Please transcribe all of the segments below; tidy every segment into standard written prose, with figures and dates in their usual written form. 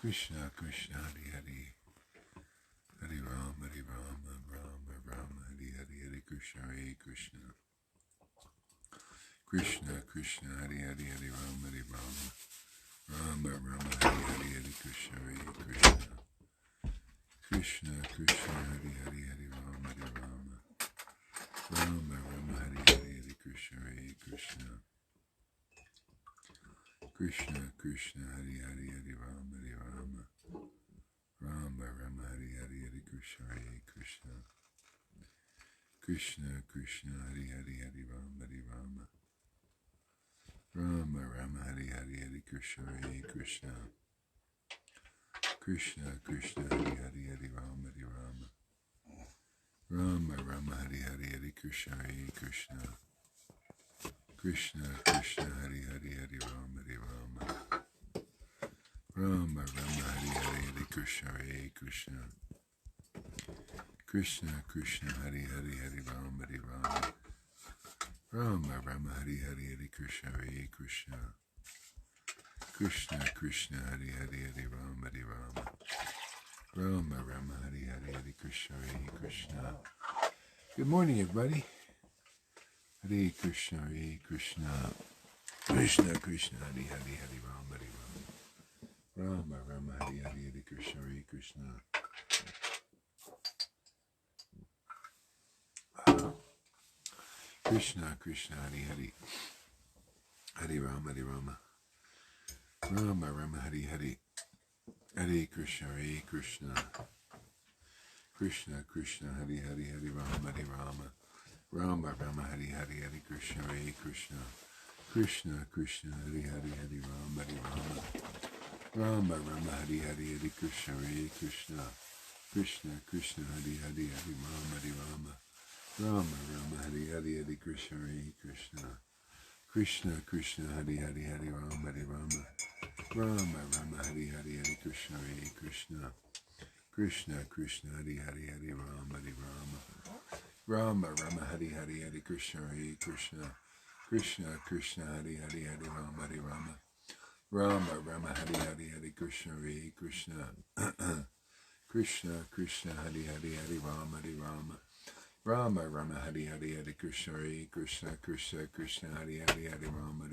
Krishna Krishna Hari Hari Hari Rama Rama Rama Hari Hari Hari Krishna Krishna Krishna Hari Hari Hari Rama Rama Rama Hari Hari Hari Krishna Krishna Krishna Hari Hari Hari Rama Rama Rama Hari Hari Hari Krishna Krishna Krishna Hari Hari Hari Rama Rama Rama Hari Hari Hari Krishna Krishna Krishna Hari Hari Hari Rama Rama Rama Hari Hari Hari Krishna Krishna Krishna Hari Hari Hari Rama Rama Rama Hari Hari Hari Krishna Krishna Krishna Hari Hari Hari Rama Rama Rama Hari Hari Hari Krishna Krishna Krishna Hari Hari Hari Rama Rama Rama Hari Hari Hari Krishna Krishna Krishna Hari Hari Hari Rama Rama Rama Hari Hari Hari Krishna Good morning, everybody. Hare Krishna Krishna Krishna Hari Hari Hari Rama Rama Rama Hari Hari Hari Krishna Krishna Krishna Hari Hari Hari Rama Rama Rama Hari Hari Hare Krishna Krishna Krishna Hari Hari Hari Rama Rama Rama Hari Hari Hari Krishna Krishna Krishna Hari Hari Hari Rama Rama Rama Hari Hari Hari Krishna Krishna Krishna Hari Hari Hari Rama Rama Rama Hari Hari Hari Krishna Krishna Krishna Hari Hari Hari Rama Rama Rama Hari Hari Hari Krishna Krishna Krishna Hari Hari Hari Rama Rama Rama Hari Hari Hari Krishna Krishna Krishna Hari Hari Hari Rama Rama Rama Hari Hari Hari Krishna Krishna Krishna Hari Hari Hari Rama Rama Rama Hari Hari Hari Krishna Krishna Krishna Hari Hari Hari Rama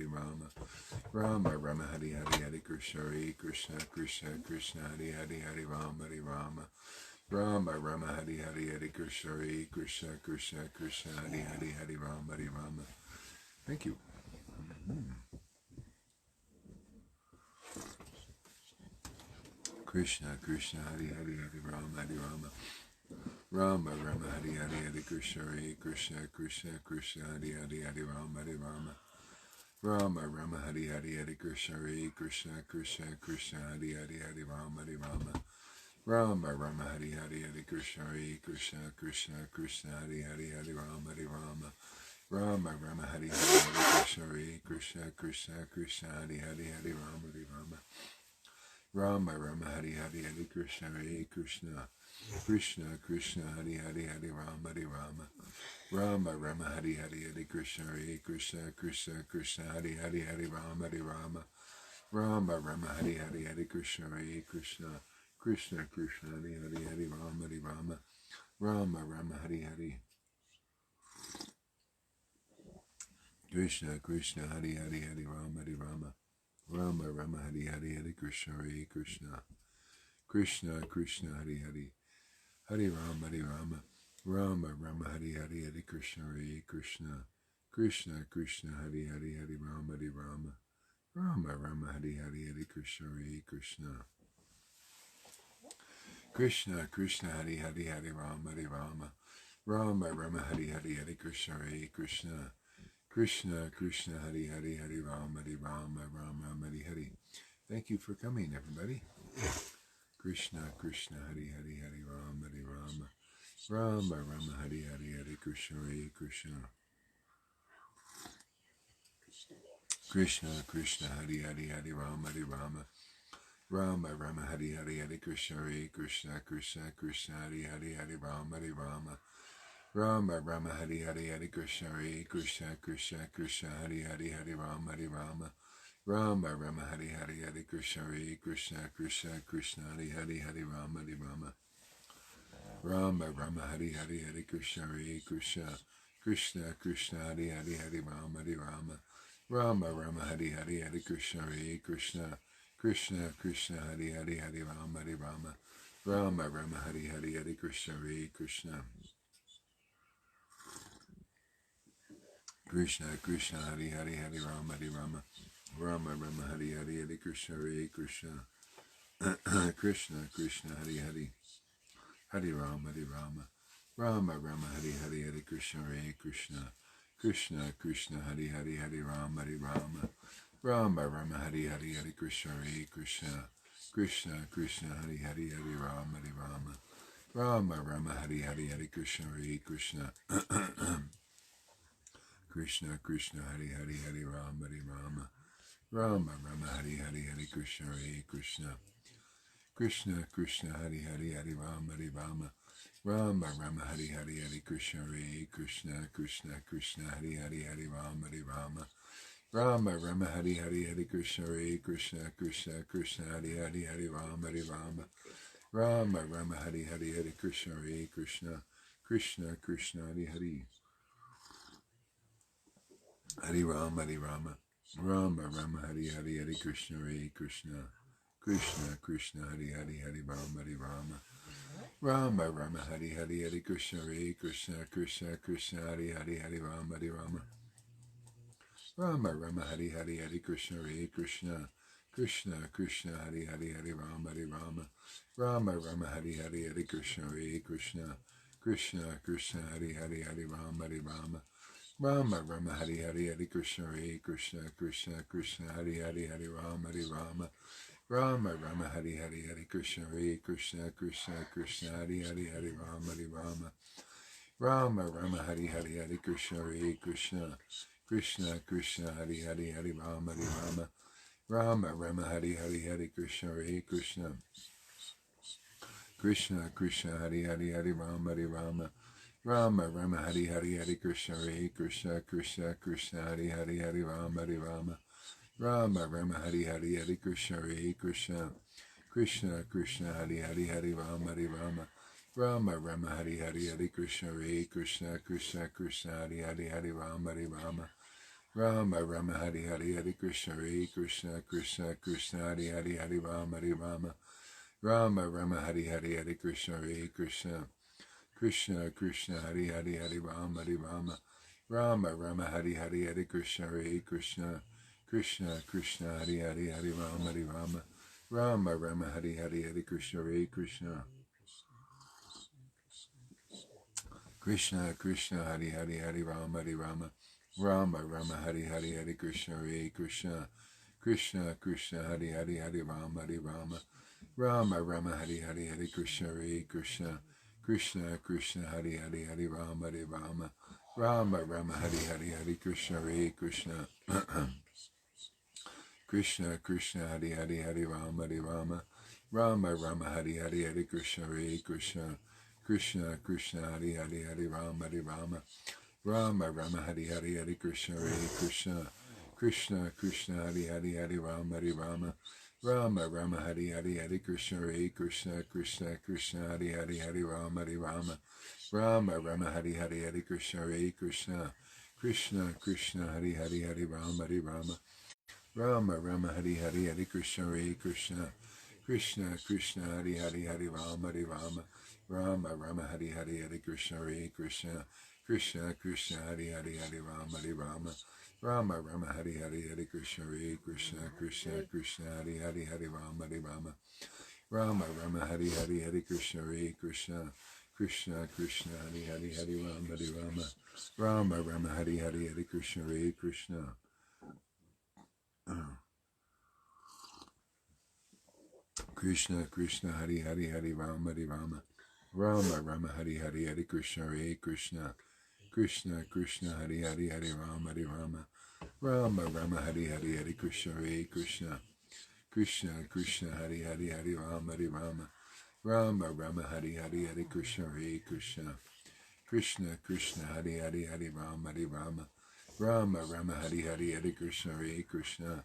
Rama Rama Hari Hari Hari Krishna Krishna Krishna Hari Hari Hari Rama Rama Rama Hari Hari Hari Krishna Krishna Krishna Hari Hari Hari Rama Thank you. Krishna Krishna Hari Hari Hari Rama Rama Rama Hari Hari Hari Krishna Krishna Krishna Hari Hari Hari Rama Rama Rama Hari Hari Hari Krishna Krishna Krishna Hari Hari Hari Rama Rama Rama Hari Hari Hari Krishna Krishna Krishna Hari Hari Hari Rama Rama Rama Hari Hari Hari Krishna Krishna Hari Hari Hari Rama Rama Rama Hari Hari Hari Krishna Krishna Krishna Hari Hari Hari Rama Rama Rama Hari Hari Hari Krishna Krishna Krishna Hari Hari Hari Rama Rama Rama Hari Hari Hari Krishna Krishna Krishna Hari Hari Hari Rama Rama Rama Hari Hari Krishna Krishna Hari Hari Hari Rama Rama Rama Hari Hari Hari Krishna Krishna Krishna Hari Hari Hari Rama Rama Rama Hari Hari Hari Krishna Krishna Krishna Hari Hari Hari Rama Rama Hari Hari Hari Krishna Krishna Krishna Hari Hari Hari Rama Rama Hari Hari Hari Krishna Krishna Krishna Hari Hari Hari Rama Rama Hari Hari. Thank you for coming, everybody. Krishna Krishna Hari Hari Hari Rama Rama Hari Hari Hari Krishna Krishna Krishna Hari Hari Hari Rama Rama Rama Hari Hari Hari Krishna Krishna Krishna Hari Hari Hari Rama Rama Hari Hari Hari Krishna Krishna Krishna Krishna Hari Hari Hari Rama Rama Rama Hari Hari Hari Krishna Hare Krishna Krishna Krishna Hari Hari Hari Rama Hari Rama Rama Rama Hari Hari Hari Krishna Hare Krishna Krishna Krishna Hari Hari Hari Rama Hari Rama Rama Rama Hari Hari Hari Krishna Hare Krishna Krishna Krishna Hari Hari Hari Rama Hari Rama Rama Rama Hari Hari Hari Krishna Hare Krishna Krishna Krishna Hari Hari Hari Rama Hari Rama Rama Rama Hari Hari Hari Krishna Hare Krishna Krishna Krishna Hari Hari Hari Rama Hari Rama Rama Rama Hari Hari Hari Krishna Hare Krishna Krishna Krishna Hari Hari Hari Rama Hari Rama Rama Rama Hari Hari Hari Krishna Hare Krishna Krishna Krishna Hari Hari Hari Rama Hari Rama Rama Rama Hari Hari Hari Krishna Hare Krishna Krishna Krishna Hari Hari Hari Rama Hari Rama Rama Rama Hari Hari Hari Krishna Hare Krishna Krishna Krishna Hari Hari Hari Rama Hari Rama Rama Rama Hari Hari Hari Krishna Hare Krishna Krishna Krishna Hari Hari Hari Rama Hari Rama Rama Rama Hari Hari Hari Krishna Hare Krishna Krishna Krishna Hari Hari Hari Rama Hari Rama Rama Rama Hari Hari Hari Krishna Hare Krishna Krishna Krishna Hari Hari Hari Rama Hari Rama Rama Rama Hari Hari Hari Krishna Hare Krishna Krishna Krishna Hari Hari Hari Rama Hari Rama Rama Rama Hari Hari Hari Krishna Hare Krishna Krishna Krishna Hari Hari Hari Rama Hari Rama Rama Rama Hari Hari Hari Krishna Hare Krishna Krishna Krishna Hari Hari Hari Rama Hari Rama Rama Rama Hari Hari Hari Krishna Hare Krishna Krishna Krishna Hari Hari Hari Rama Hari Rama Rama Rama Hari Hari Hari Krishna Hare Krishna Krishna Krishna Hari Hari Hari Rama Hari Rama Rama Rama Hari Hari Hari Krishna Hare Krishna Krishna Krishna Hari Hari Hari Rama Hari Rama Rama Rama Hari Hari Hari Krishna Hare Krishna Krishna Krishna Hari Hari Hari Rama Hari Rama Rama Rama Hari Hari Hari Krishna Hare Krishna Krishna Krishna Hari Hari Hari Rama Hari Rama Rama Rama Hari Hari Hari Krishna Hare Krishna Krishna Krishna Hari Hari Hari Rama Hari Rama Rama Rama Hari Hari Hari Krishna Hare Krishna Krishna Krishna Hari Hari Hari Rama Hari Rama Rama Rama Hari Hari Hari Krishna Hare Krishna Krishna Krishna Hari Hari Hari Rama Hari Rama Rama Rama Hari Hari Hari Krishna Hare Krishna Krishna Krishna Hari Hari Hari Rama Hari Rama Rama Rama Hari Hari Hari Krishna Hare Krishna Krishna Krishna Hari Hari Hari Rama Hari Rama Rama Rama Hari Hari Hari Krishna Hare Krishna Krishna Krishna Hari Hari Hari Rama Hari Rama Rama Rama Hari Hari Hari Krishna Hare Krishna Krishna Krishna Hari Hari Hari Rama Hari Rama Rama Rama Hari Hari Hari Krishna Hare Krishna Krishna Krishna Hari Hari Hari Rama Hari Rama Rama Rama Hari Hari Hari Krishna Hare Krishna Krishna Krishna Hari Hari Hari Rama Hari Rama Rama Rama Hari Hari Hari Krishna Hare Krishna Krishna Krishna Hari Hari Hari Rama Hari Rama Rama Rama Hari Hari Hari Krishna Hare Krishna Krishna Krishna Hari Hari Hari Rama Hari Rama Rama Rama Hari Hari Hari Krishna Hare Krishna Krishna Krishna Hari Hari Hari Rama Hari Rama Rama Rama Hari Hari Hari Krishna Hare Krishna Krishna Krishna Hari Hari Hari Rama Hari Rama Rama Rama Hari Hari Hari Krishna Hare Krishna Krishna Krishna Hari Hari Hari Rama Hari Rama Rama Rama Hari Hari Hari Krishna Hare Krishna Krishna Krishna Hari Hari Hari Rama Hari Rama Rama Rama Hari Hari Hari Krishna Hare Krishna Krishna Krishna Hari Hari Hari Rama Hari Rama Rama Rama Hari Hari Hari Krishna Hare Krishna Krishna Krishna Hari Hari Hari Rama Hari Rama Rama Rama Hari Hari Hari Krishna Hare Krishna Krishna Krishna Hari Hari Hari Rama Hari Rama Rama Rama Hari Hari Hari Krishna Hare Krishna Krishna Krishna Hari Hari Hari Rama Hari Rama Rama Rama Hari Hari Hari Krishna Hare Krishna Krishna Krishna Hari Hari Hari Rama Hari Rama Rama Rama Hari Hari Hari Krishna Hare Krishna Krishna Krishna Hari Hari Hari Rama Hari Rama Rama Rama Hari Hari Hari Krishna Hare Krishna Krishna Krishna Hari Hari Hari Rama Hari Rama Rama Rama Hari Hari Hari Krishna Hare Krishna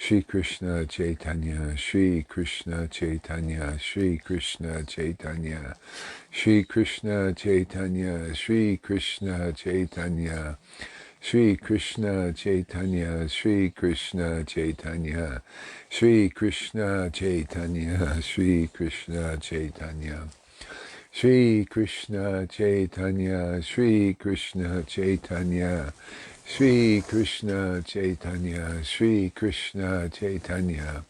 Shri Krishna Chaitanya, Shri Krishna Chaitanya, Shri Krishna Chaitanya, Shri Krishna Chaitanya, Shri Krishna Chaitanya, Shri Krishna Chaitanya, Shri Krishna Chaitanya, Shri Krishna Chaitanya, Shri Krishna Chaitanya. Shri Krishna Chaitanya, Shri Krishna Chaitanya, Shri Krishna Chaitanya, Shri Krishna Chaitanya,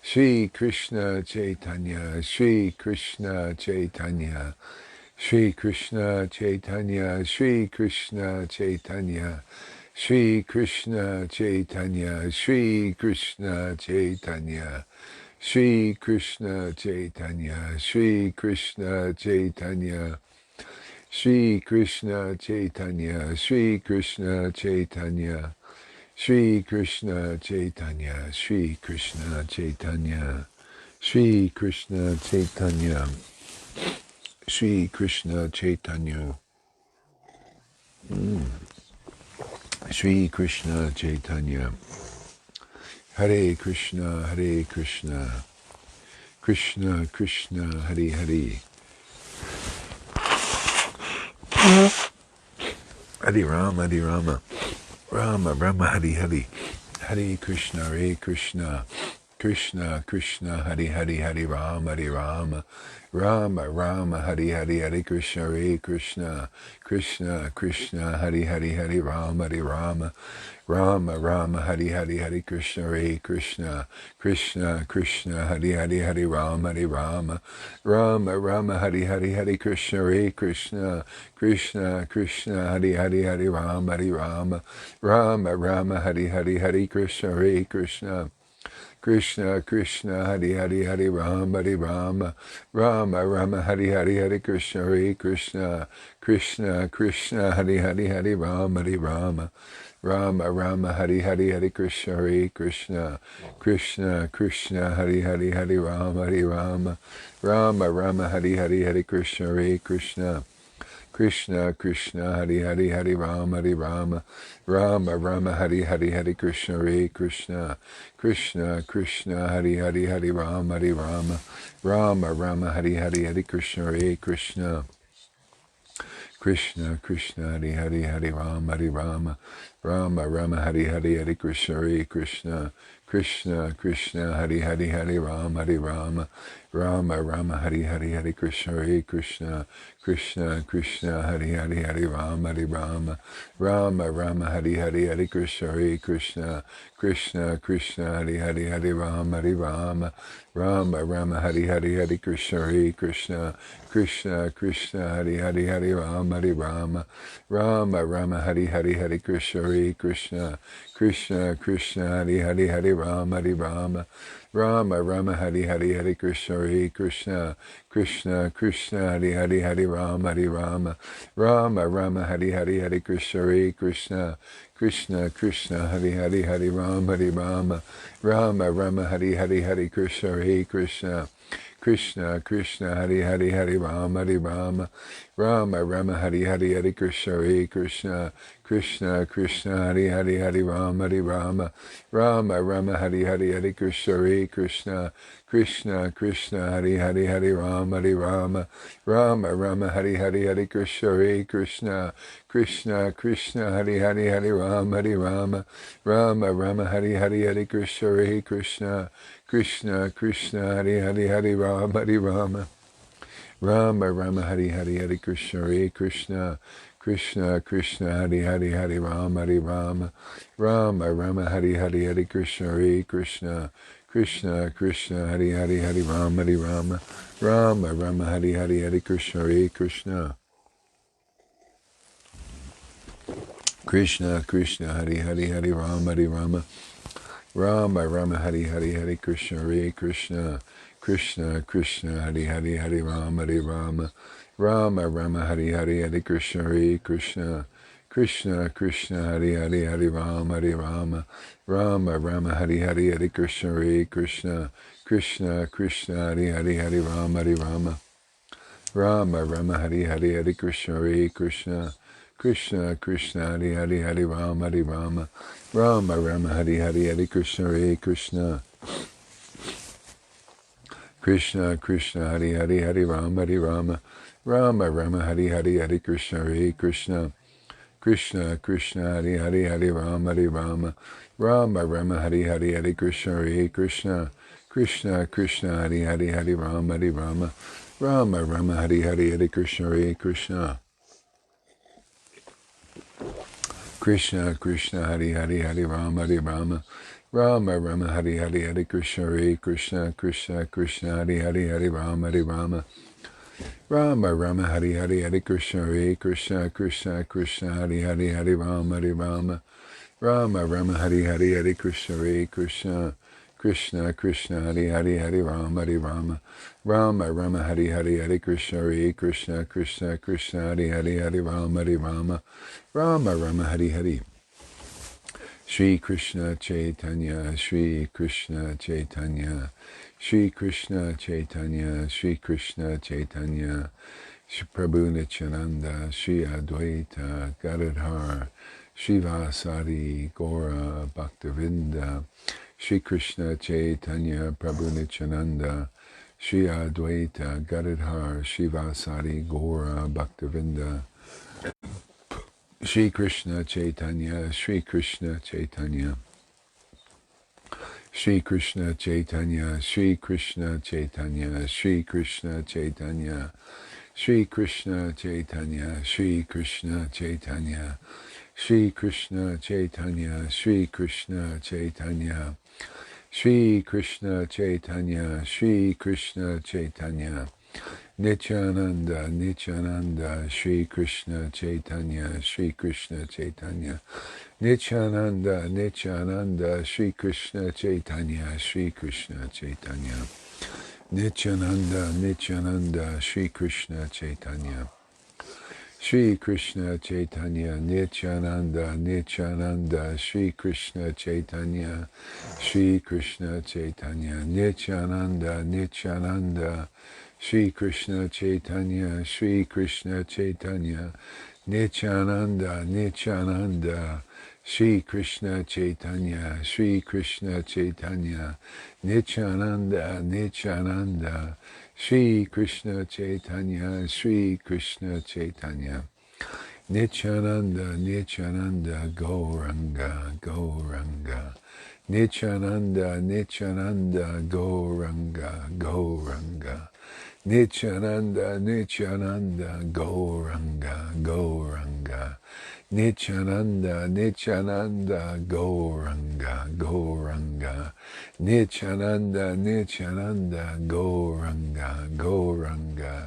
Shri Krishna Chaitanya, Shri Krishna Chaitanya, Shri Krishna Chaitanya, Shri Krishna Chaitanya, Shri Krishna Chaitanya, Shri Krishna Chaitanya, Shri Krishna Chaitanya, Shri Krishna Chaitanya, Shri Krishna Chaitanya, Shri Krishna Chaitanya, Shri Krishna Chaitanya, Shri Krishna Chaitanya, Shri Krishna Chaitanya, Shri Krishna Chaitanya, Shri Krishna Chaitanya, Hare Krishna, Hare Krishna, Krishna Krishna, Hare Hare, Hare Rama, Hare Rama, Rama Rama, Hare Hare, Hare Krishna, Hare Krishna, Krishna Krishna, Hare Hare, Hare Rama, Hare Rama, Rama Rama, Hare Hare, Hare Krishna, Hare Krishna, Krishna Krishna, Hare Hare, Hare Rama, Hare Rama, Rama Rama, Hare Hare, Hare Krishna, Hare Krishna, Krishna Krishna, Hare Hare, Hare Rama, Hare Rama, Rama Rama, Hare Hare, Hare Krishna, Hare Krishna, Krishna Krishna, Hare Hare, Hare Rama, Hare Rama, Rama Rama, Hare Hare, Hare Krishna, Hare Krishna, Krishna Krishna, Hare Hare, Hare Rama, Hare Rama, Rama Rama, Hare Hare, Hare Krishna, Hare Krishna, Krishna Krishna, Hare Hare, Hare Rama, Hare Rama, Rama Rama, Hare Hare, Hare Krishna, Hare Krishna, Krishna Krishna, Hare Hare, Hare Rama, Hare Rama, Rama Rama, Hare Hare, Hare Krishna, Hare Krishna, Krishna Krishna, Hare Hare, Hare Rama, Hare Rama, Rama Rama, Hare Hare, Hare Krishna, Hare Krishna, Krishna Krishna, Hare Hare, Hare Rama, Hare Rama, Rama Rama, Hare Hare, Hare Krishna, Hare Krishna, Krishna Krishna, Hare Hare, Hare Rama, Hare Rama, Rama Rama, Hare Hare, Hare Krishna, Hare Krishna, Krishna Krishna, Hare Hare, Hare Rama, Hare Rama, Rama Rama, Hare Hare, Hare Krishna, Hare Krishna, Krishna Krishna, Hare Hare, Hare Rama, Hare Rama, Rama Rama, Hare Hare, Hare Krishna, Hare Krishna, Krishna Krishna, Hare Hare, Hare Rama, Hare Rama, Rama Rama, Hare Hare, Hare Krishna, Hare Krishna, Krishna Krishna, Hare Hare, Hare Rama, Hare Rama, Rama Rama, Hare Hare, Hare Krishna, Hare Krishna, Krishna Krishna, Hare Hare, Hare Rama, Hare Rama, Rama Rama, Hare Hare, Hare Krishna, Hare Krishna, Krishna Krishna, Hare Hare, Hare Rama, Hare Rama, Rama Rama, Hare Hare, Hare Krishna, Hare Krishna, Krishna Krishna, Hare Hare, Hare Rama, Hare Rama, Rama Rama, Hare Hare, Hare Krishna, Hare Krishna, Krishna Krishna, Hare Hare, Hare Rama, Hare Rama, Rama Rama, Hare Hare, Hare Krishna, Hare Krishna, Krishna Krishna, Hare Hare, Hare Rama, Hare Rama, Rama Rama, Hare Hare, Hare Krishna, Hare Krishna, Krishna Krishna, Hare Hare, Hare Rama, Hare Rama, Rama Rama, Hare Hare, Hare Krishna, Hare Krishna, Krishna Krishna, Hare Hare, Hare Rama, Hare Rama, Rama Rama, Hare Hare, Hare Krishna, Hare Krishna, Krishna Krishna, Hare Hare, Hare Rama, Hare Rama, Rama Rama, Hare Hare, Hare Krishna, Hare Krishna, Krishna Krishna, Hare Hare, Hare Rama, Hare Rama, Rama Rama, Hare Hare, Hare Krishna, Hare Krishna, Krishna Krishna, Hare Hare, Hare Rama, Hare Rama, Rama Rama, Hare Hare, Hare Krishna, Hare Krishna, Krishna Krishna, Hare Hare, Hare Rama, Hare Rama, Rama Rama, Hare Hare, Hare Krishna, Hare Krishna, Krishna Krishna, Hare Hare, Hare Rama, Hare Rama, Rama Rama, Hare Hare, Hare Krishna, Hare Krishna, Krishna Krishna, Hare Hare, Hare Rama, Hare Rama, Rama Rama, Hare Hare, Hare Krishna, Hare Krishna, Krishna Krishna, Hare Hare, Hare Rama, Hare Rama, Rama Rama, Hare Hare, Hare Krishna, Hare Krishna, Krishna Krishna Hare Hare Hare Rama Rama Rama Hare Hare Hare Krishna Krishna Krishna Hare Hare Hare Rama Rama Hare Hare Hare Krishna Krishna Krishna Hare Hare Hare Rama Rama Hare Hare Hare Krishna Krishna Krishna Hare Hare Hare Rama Rama Hare Hare Hare Krishna Krishna Krishna Hare Hare Hare Rama Rama Hare Hare Hare Krishna Krishna Hare Hare Hare Rama Rama Hare Hare Hare Krishna Krishna Hare Hare Hare Rama Rama Hare Hare Hare Krishna Krishna Hare Hare Hare Rama Rama Hare Hare Hare Krishna Hare Hare Rama Rama Hare Hare Shri Krishna Chaitanya Shri Krishna Chaitanya Shri Krishna Chaitanya Shri Krishna Chaitanya Shri Prabhu Nityananda Shri Advaita Gadadhar Shivasari Gaura Bhaktavinda Shri Krishna Chaitanya Prabhu Nityananda Shri Advaita Gadadhar Shivasari Gaura Bhaktavinda Shri Krishna Chaitanya Shri Krishna Chaitanya Shri Krishna Chaitanya Shri Krishna Chaitanya Shri Krishna Chaitanya Shri Krishna Chaitanya Shri Krishna Chaitanya Shri Krishna Chaitanya Shri Krishna Chaitanya Shri Krishna Chaitanya Shri Krishna Chaitanya Nityananda Nityananda Shri Krishna Chaitanya Shri Krishna Chaitanya Nityananda Nityananda Shri Krishna Chaitanya Shri Krishna Chaitanya Nityananda Nityananda Shri Krishna Chaitanya Shri Krishna Chaitanya Nityananda Nityananda Shri Krishna Chaitanya Shri Krishna Chaitanya Nityananda Nityananda Shri Krishna Chaitanya Shri Krishna Chaitanya Nityananda Nityananda Shri Krishna Chaitanya Shri Krishna Chaitanya Nityananda Nityananda Shri Krishna Chaitanya Shri Krishna Chaitanya Nityananda Nityananda Gauranga Gauranga Nityananda Nityananda Gauranga Gauranga Nityananda Nityananda Gauranga Gauranga Nityananda Nityananda Gauranga Gauranga Nityananda Nityananda Gauranga Gauranga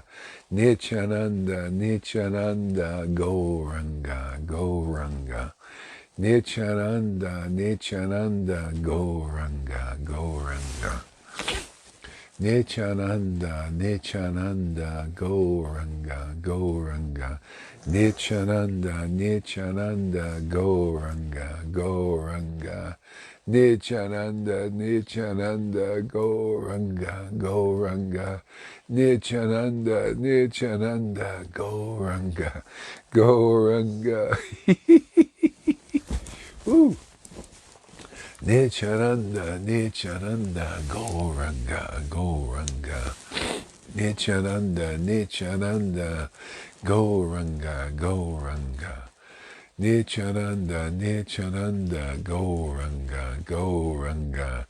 Nityananda Nityananda Gauranga Gauranga Nityananda Nityananda Gauranga Gauranga Nityananda Nityananda Gauranga Gauranga Nityananda Nityananda Gauranga Gauranga Nityananda Nityananda Gauranga Gauranga Nityananda Nityananda Gauranga Gauranga Woo! Nityananda Nityananda Gauranga Gauranga Nityananda Nityananda Gauranga Gauranga Nityananda Nityananda Gauranga Gauranga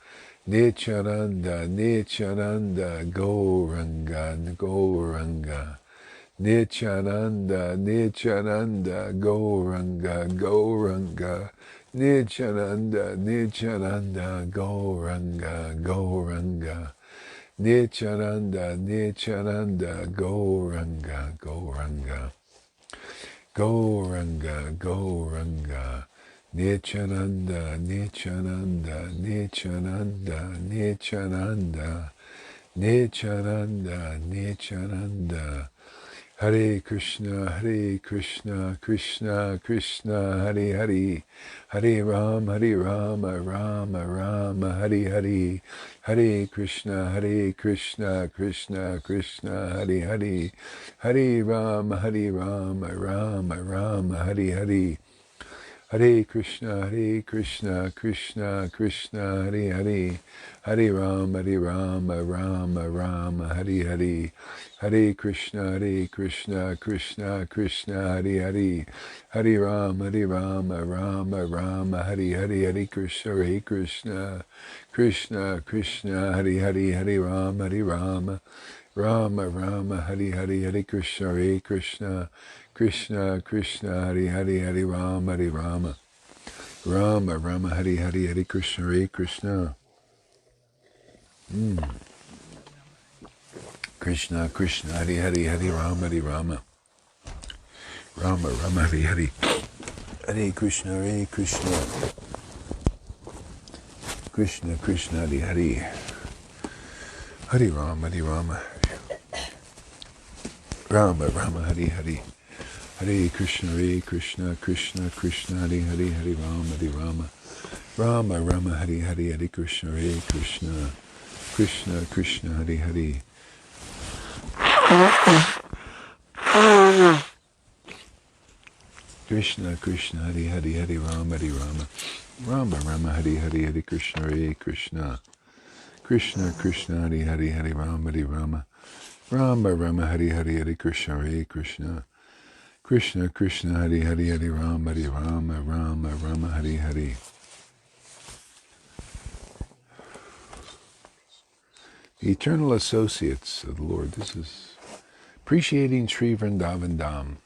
Nityananda Nityananda Gauranga Gauranga Nityananda Nityananda Gauranga Gauranga Nityananda Nityananda Gauranga Gauranga Nityananda Nityananda Gauranga Gauranga Gauranga Gauranga Nityananda Nityananda Nityananda Nityananda Nityananda Nityananda Hare Krishna, Krishna Krishna, Hare Hare, Hare Rama, Rama Rama, Hare Hare, Hare Krishna, Krishna Krishna, Hare Hare, Hare Rama, Rama Rama, Hare Hare. Hare Krishna, Krishna Krishna, Hare Hare, Hare Rama, Rama Rama, Hare Hare, Hare Krishna, Krishna Krishna, Hare Hare, Hare Rama, Rama Rama, Hare Hare, Hare Krishna, Krishna Krishna, Hare Hare, Hare Rama, Rama Rama, Hare Hare, Hare Krishna, Krishna Krishna, Hare Hare, Hare Rama, Rama Rama, Hare Hare, Hare Krishna. Krishna Krishna, Hare Hare, Hare Rama, Rama Rama, Hare Hare, Hare Krishna, Krishna Krishna, Hare Hare, Hare Rama, Rama Rama, Hare Hare, Hare Krishna, Krishna Krishna, Hare Hare, Hare Rama, Rama Rama, Hare Hare, Hare Krishna, Krishna Krishna, Hare Hare. Krishna Krishna, Hare Hare, Hare Rama, Rama Rama, Hare Hare, Hare Krishna, Krishna Krishna, Hare Hare, Hare Rama, Rama Rama, Hare Hare, Hare Krishna, Krishna Krishna, Hare Hare, Hare Rama, Rama Rama, Hare Hare. The eternal associates of the Lord. This is appreciating Sri Vrindavan Dham.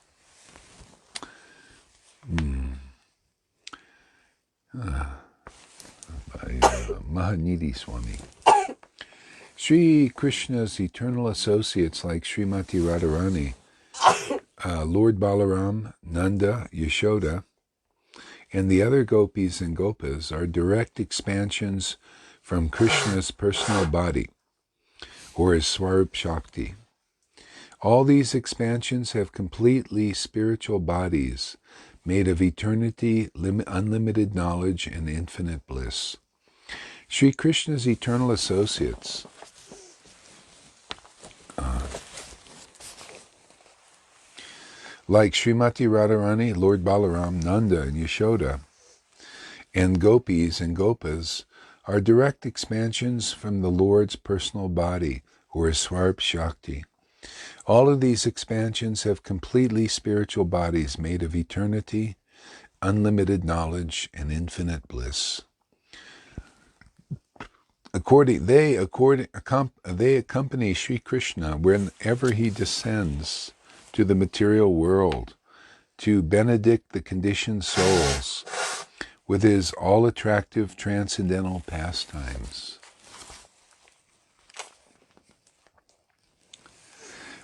By Mahanidhi Swami. Sri Krishna's eternal associates like Srimati Radharani, Lord Balaram, Nanda, Yashoda, and the other gopis and gopas are direct expansions from Krishna's personal body, or his Swarup Shakti. All these expansions have completely spiritual bodies made of eternity, unlimited knowledge, and infinite bliss. Sri Krishna's eternal associates like Srimati Radharani, Lord Balaram, Nanda, and Yashoda, and gopis and gopas are direct expansions from the Lord's personal body, or his Swarup Shakti. All of these expansions have completely spiritual bodies made of eternity, unlimited knowledge, and infinite bliss. They accompany Sri Krishna whenever he descends to the material world to benedict the conditioned souls with his all-attractive transcendental pastimes.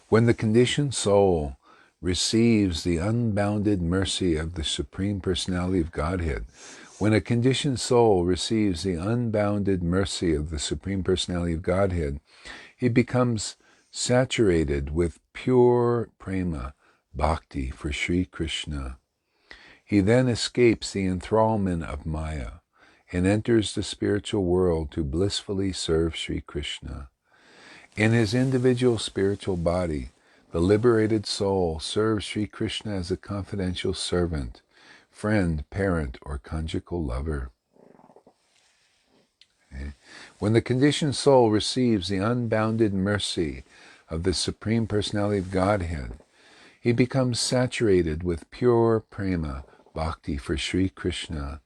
When the conditioned soul receives the unbounded mercy of the Supreme Personality of Godhead, when a conditioned soul receives the unbounded mercy of the Supreme Personality of Godhead, he becomes saturated with pure prema, bhakti for Sri Krishna. He then escapes the enthrallment of Maya and enters the spiritual world to blissfully serve Sri Krishna. In his individual spiritual body, the liberated soul serves Sri Krishna as a confidential servant, friend, parent, or conjugal lover. Okay. When the conditioned soul receives the unbounded mercy of the Supreme Personality of Godhead, he becomes saturated with pure prema, bhakti for Sri Krishna.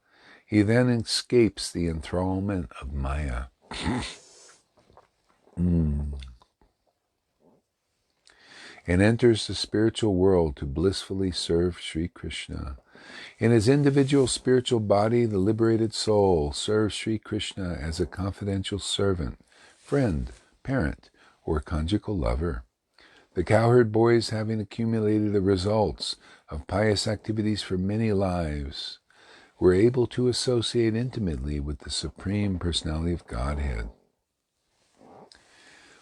He then escapes the enthrallment of Maya. And enters the spiritual world to blissfully serve Sri Krishna. In his individual spiritual body, the liberated soul serves Sri Krishna as a confidential servant, friend, parent, or conjugal lover. The cowherd boys, having accumulated the results of pious activities for many lives, were able to associate intimately with the Supreme Personality of Godhead.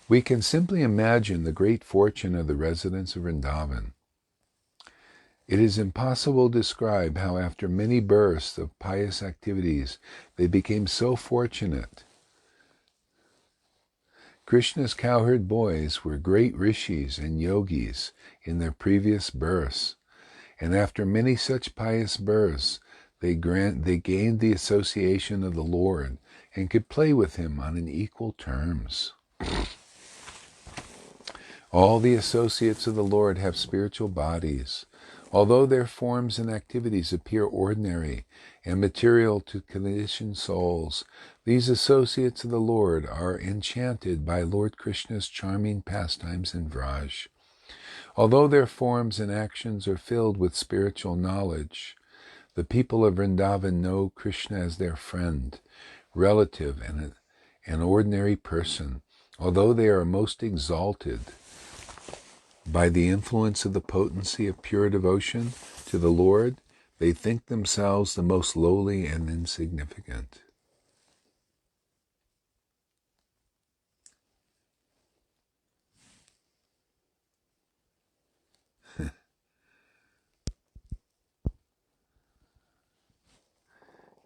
We can simply imagine the great fortune of the residents of Vrindavan. It is impossible to describe how after many bursts of pious activities they became so fortunate. Krishna's cowherd boys were great rishis and yogis in their previous births, and after many such pious births, they gained the association of the Lord and could play with him on an equal terms. All the associates of the Lord have spiritual bodies. Although their forms and activities appear ordinary and material to conditioned souls, these associates of the Lord are enchanted by Lord Krishna's charming pastimes in Vraj. Although their forms and actions are filled with spiritual knowledge, the people of Vrindavan know Krishna as their friend, relative, and an ordinary person. Although they are most exalted by the influence of the potency of pure devotion to the Lord, they think themselves the most lowly and insignificant.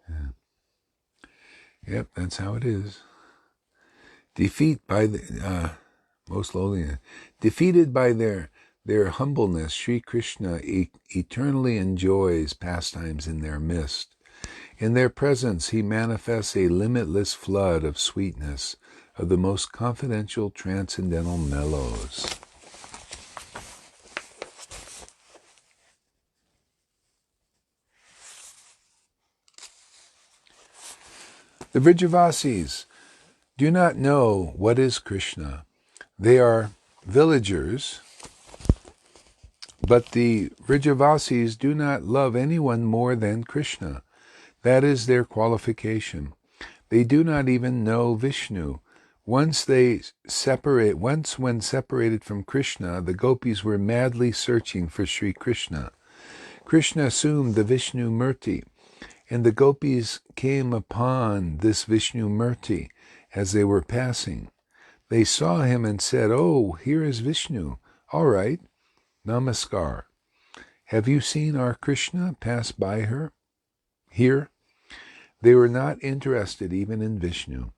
Yeah. Yep, that's how it is. Defeated by their humbleness, Sri Krishna eternally enjoys pastimes in their midst. In their presence, he manifests a limitless flood of sweetness, of the most confidential transcendental mellows. The Vrijavasis do not know what is Krishna. They are villagers, but the Vrijavasis do not love anyone more than Krishna. That is their qualification. They do not even know Vishnu. When separated from Krishna, the gopis were madly searching for Sri Krishna. Krishna assumed the Vishnu Murti, and the gopis came upon this Vishnu Murti as they were passing. They saw him and said, "Oh, here is Vishnu. All right, namaskar. Have you seen our Krishna pass by here?" They were not interested even in Vishnu.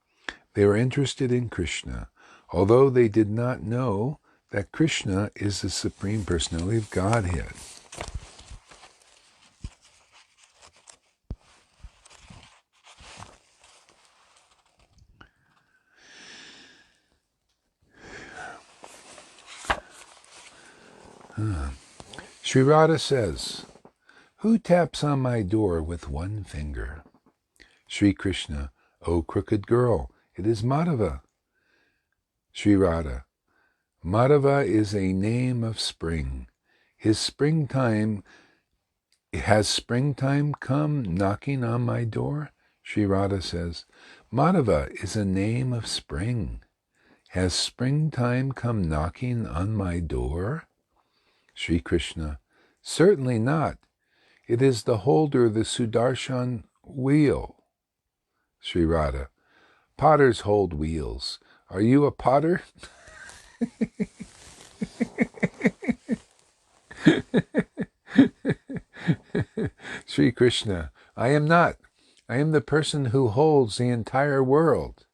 They were interested in Krishna, although they did not know that Krishna is the Supreme Personality of Godhead. Sri Radha says, "Who taps on my door with one finger?" Sri Krishna, "O crooked girl, it is Madhava." Sri Radha, "Madhava is a name of spring. Has springtime come knocking on my door?" Sri Radha says, "Madhava is a name of spring. Has springtime come knocking on my door?" Sri Krishna, "Certainly not. It is the holder of the Sudarshan wheel." Sri Radha, "Potters hold wheels. Are you a potter?" Sri Krishna, "I am not. I am the person who holds the entire world."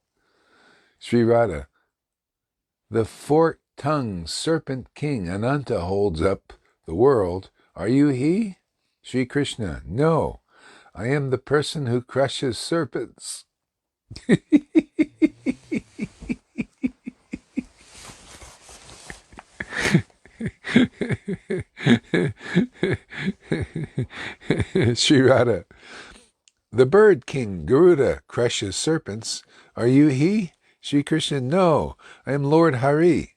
Sri Radha, "The forked-tongued serpent king Ananta holds up the world. Are you he?" Sri Krishna, "No. I am the person who crushes serpents." Sri Radha, "The bird king Garuda crushes serpents. Are you he?" Sri Krishna, "No, I am Lord Hari."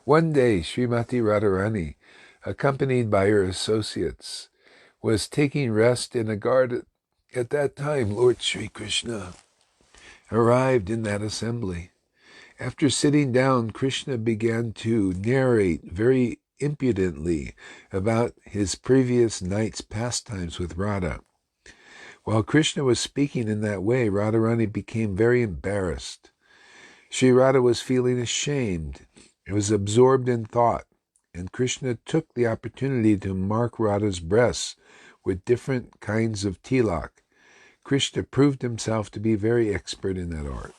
One day, Srimati Radharani, accompanied by her associates, was taking rest in a garden. At that time, Lord Sri Krishna arrived in that assembly. After sitting down, Krishna began to narrate very impudently about his previous night's pastimes with Radha. While Krishna was speaking in that way, Radharani became very embarrassed. Sri Radha was feeling ashamed and was absorbed in thought, and Krishna took the opportunity to mark Radha's breasts with different kinds of tilak. Krishna proved himself to be very expert in that art.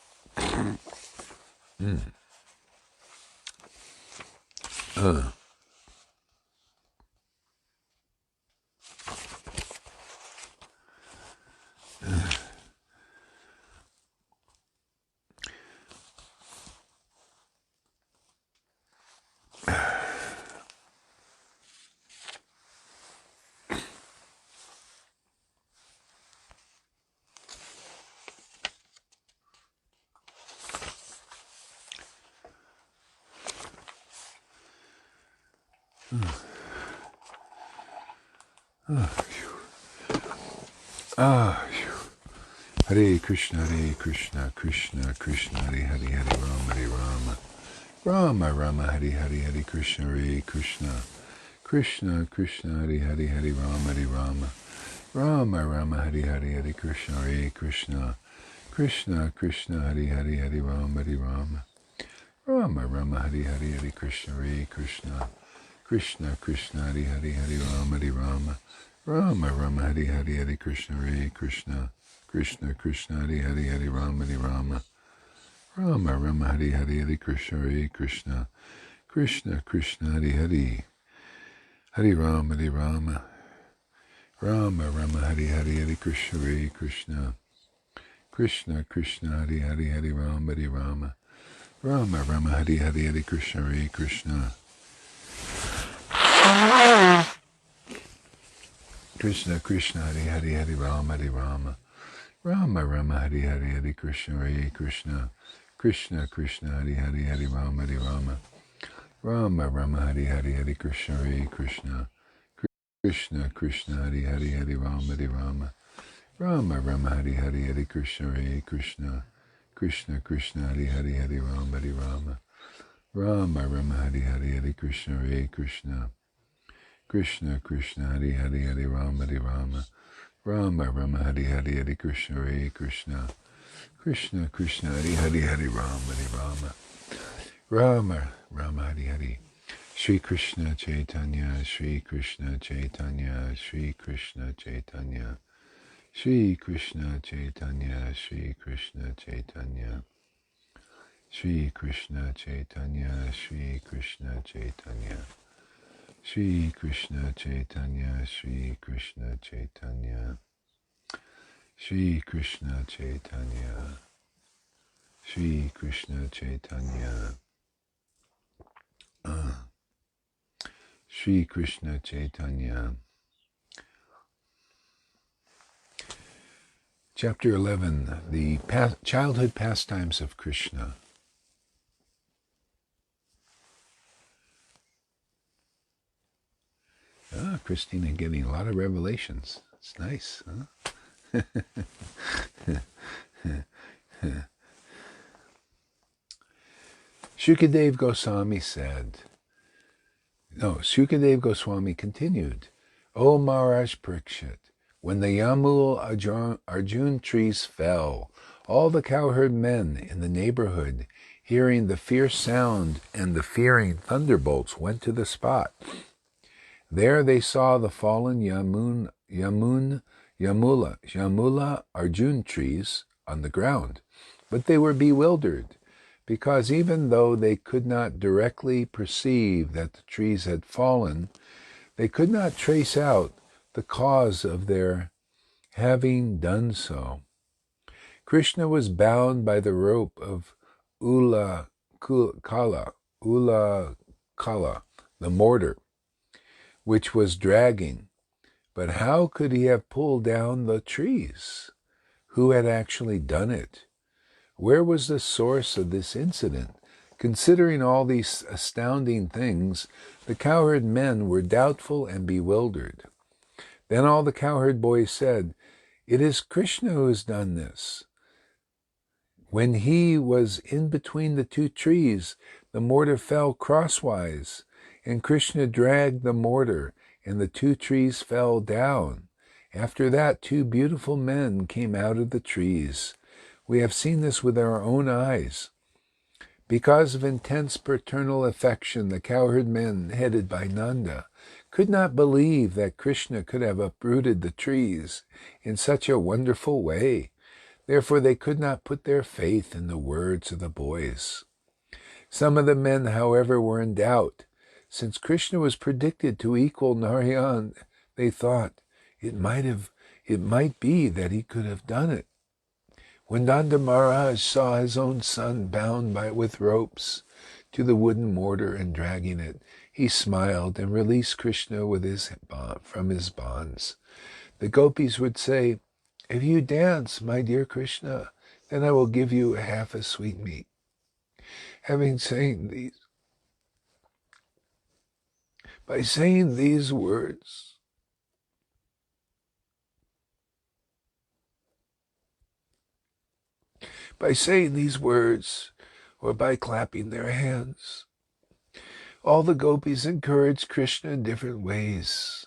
Hare Krishna, Krishna Krishna, Hare Hare, Hare Rama, Rama Rama, Hare Hare, Krishna, Krishna Krishna, Hare Hare, Hare Rama, Rama Rama, Hare Hare, Krishna, Krishna Krishna, Hare Hare, Rama, Rama Rama, Hare Hare, Krishna, Krishna Krishna, Hare Hare, Rama, Rama Rama, Hare Hare, Krishna, Krishna Krishna, Hare Hare, Rama, Rama Rama, Hare Hare, Krishna, Krishna Krishna, Hare Hare, Hare Rama, Rama Rama, Hare Hare, Krishna, Krishna Krishna, Hare Hare, Rama, Rama Rama, Hare Hare, Krishna, Krishna Krishna, Hare Hare, Rama, Rama Rama, Hare Hare, Krishna, Krishna Krishna, Hare Hare, Rama, Rama Rama, Hare Hare, Krishna, Krishna Krishna, Hare Hare, Rama, Rama Rama, Hare Hare, Krishna, Krishna Krishna, Hare Hare, Rama, Rama Rama, Hare Hare, Krishna, Krishna Krishna, Hare Hare, Rama, Rama Rama, Hare Hare, Krishna, Krishna Krishna, Hare Hare, Rama, Rama Rama, Hare Hare. Shri Krishna Chaitanya, Shri Krishna Chaitanya, Shri Krishna Chaitanya, Shri Krishna Chaitanya, Shri Krishna Chaitanya, Shri Krishna Chaitanya, Shri Krishna Chaitanya, Shri Krishna Chaitanya, Shri Krishna Chaitanya, Shri Krishna Chaitanya, Shri Krishna Chaitanya, Shri Krishna Chaitanya. Chapter 11, the childhood pastimes of Krishna. Christina getting a lot of revelations. It's nice, huh? Shukadev Goswami continued, O Maharaj Parikshit, when the Yamul Arjun trees fell, all the cowherd men in the neighborhood, hearing the fierce sound and the fearing thunderbolts, went to the spot. There they saw the fallen Yamula Arjun trees on the ground, but they were bewildered, because even though they could not directly perceive that the trees had fallen, they could not trace out the cause of their having done so. Krishna was bound by the rope of Ula Kala, the mortar, which was dragging. But how could he have pulled down the trees? Who had actually done it? Where was the source of this incident? Considering all these astounding things, the cowherd men were doubtful and bewildered. Then all the cowherd boys said, "It is Krishna who has done this." When he was in between the two trees, the mortar fell crosswise, and Krishna dragged the mortar, and the two trees fell down, After that, 2 beautiful men came out of the trees. We have seen this with our own eyes. Because of intense paternal affection, the cowherd men, headed by Nanda, could not believe that Krishna could have uprooted the trees in such a wonderful way. Therefore, they could not put their faith in the words of the boys. Some of the men, however, were in doubt. Since Krishna was predicted to equal Narayan, they thought it might be that he could have done it. When Nanda Maharaj saw his own son bound with ropes to the wooden mortar and dragging it, he smiled and released Krishna from his bonds. The gopis would say, "If you dance, my dear Krishna, then I will give you half a sweetmeat." By saying these words, or by clapping their hands, all the gopis encouraged Krishna in different ways.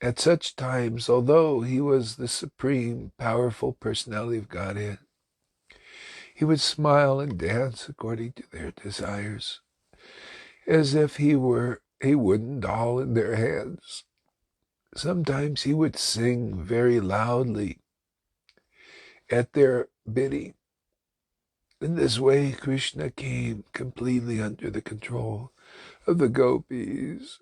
At such times, although he was the supreme, powerful personality of Godhead, he would smile and dance according to their desires, as if he were a wooden doll in their hands. Sometimes he would sing very loudly at their bidding. In this way, Krishna came completely under the control of the gopis.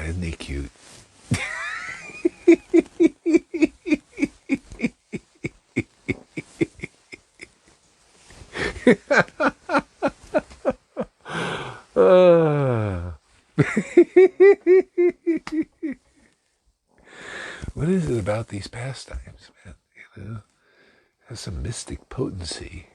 Isn't he cute? What is it about these pastimes, man? Has some mystic potency.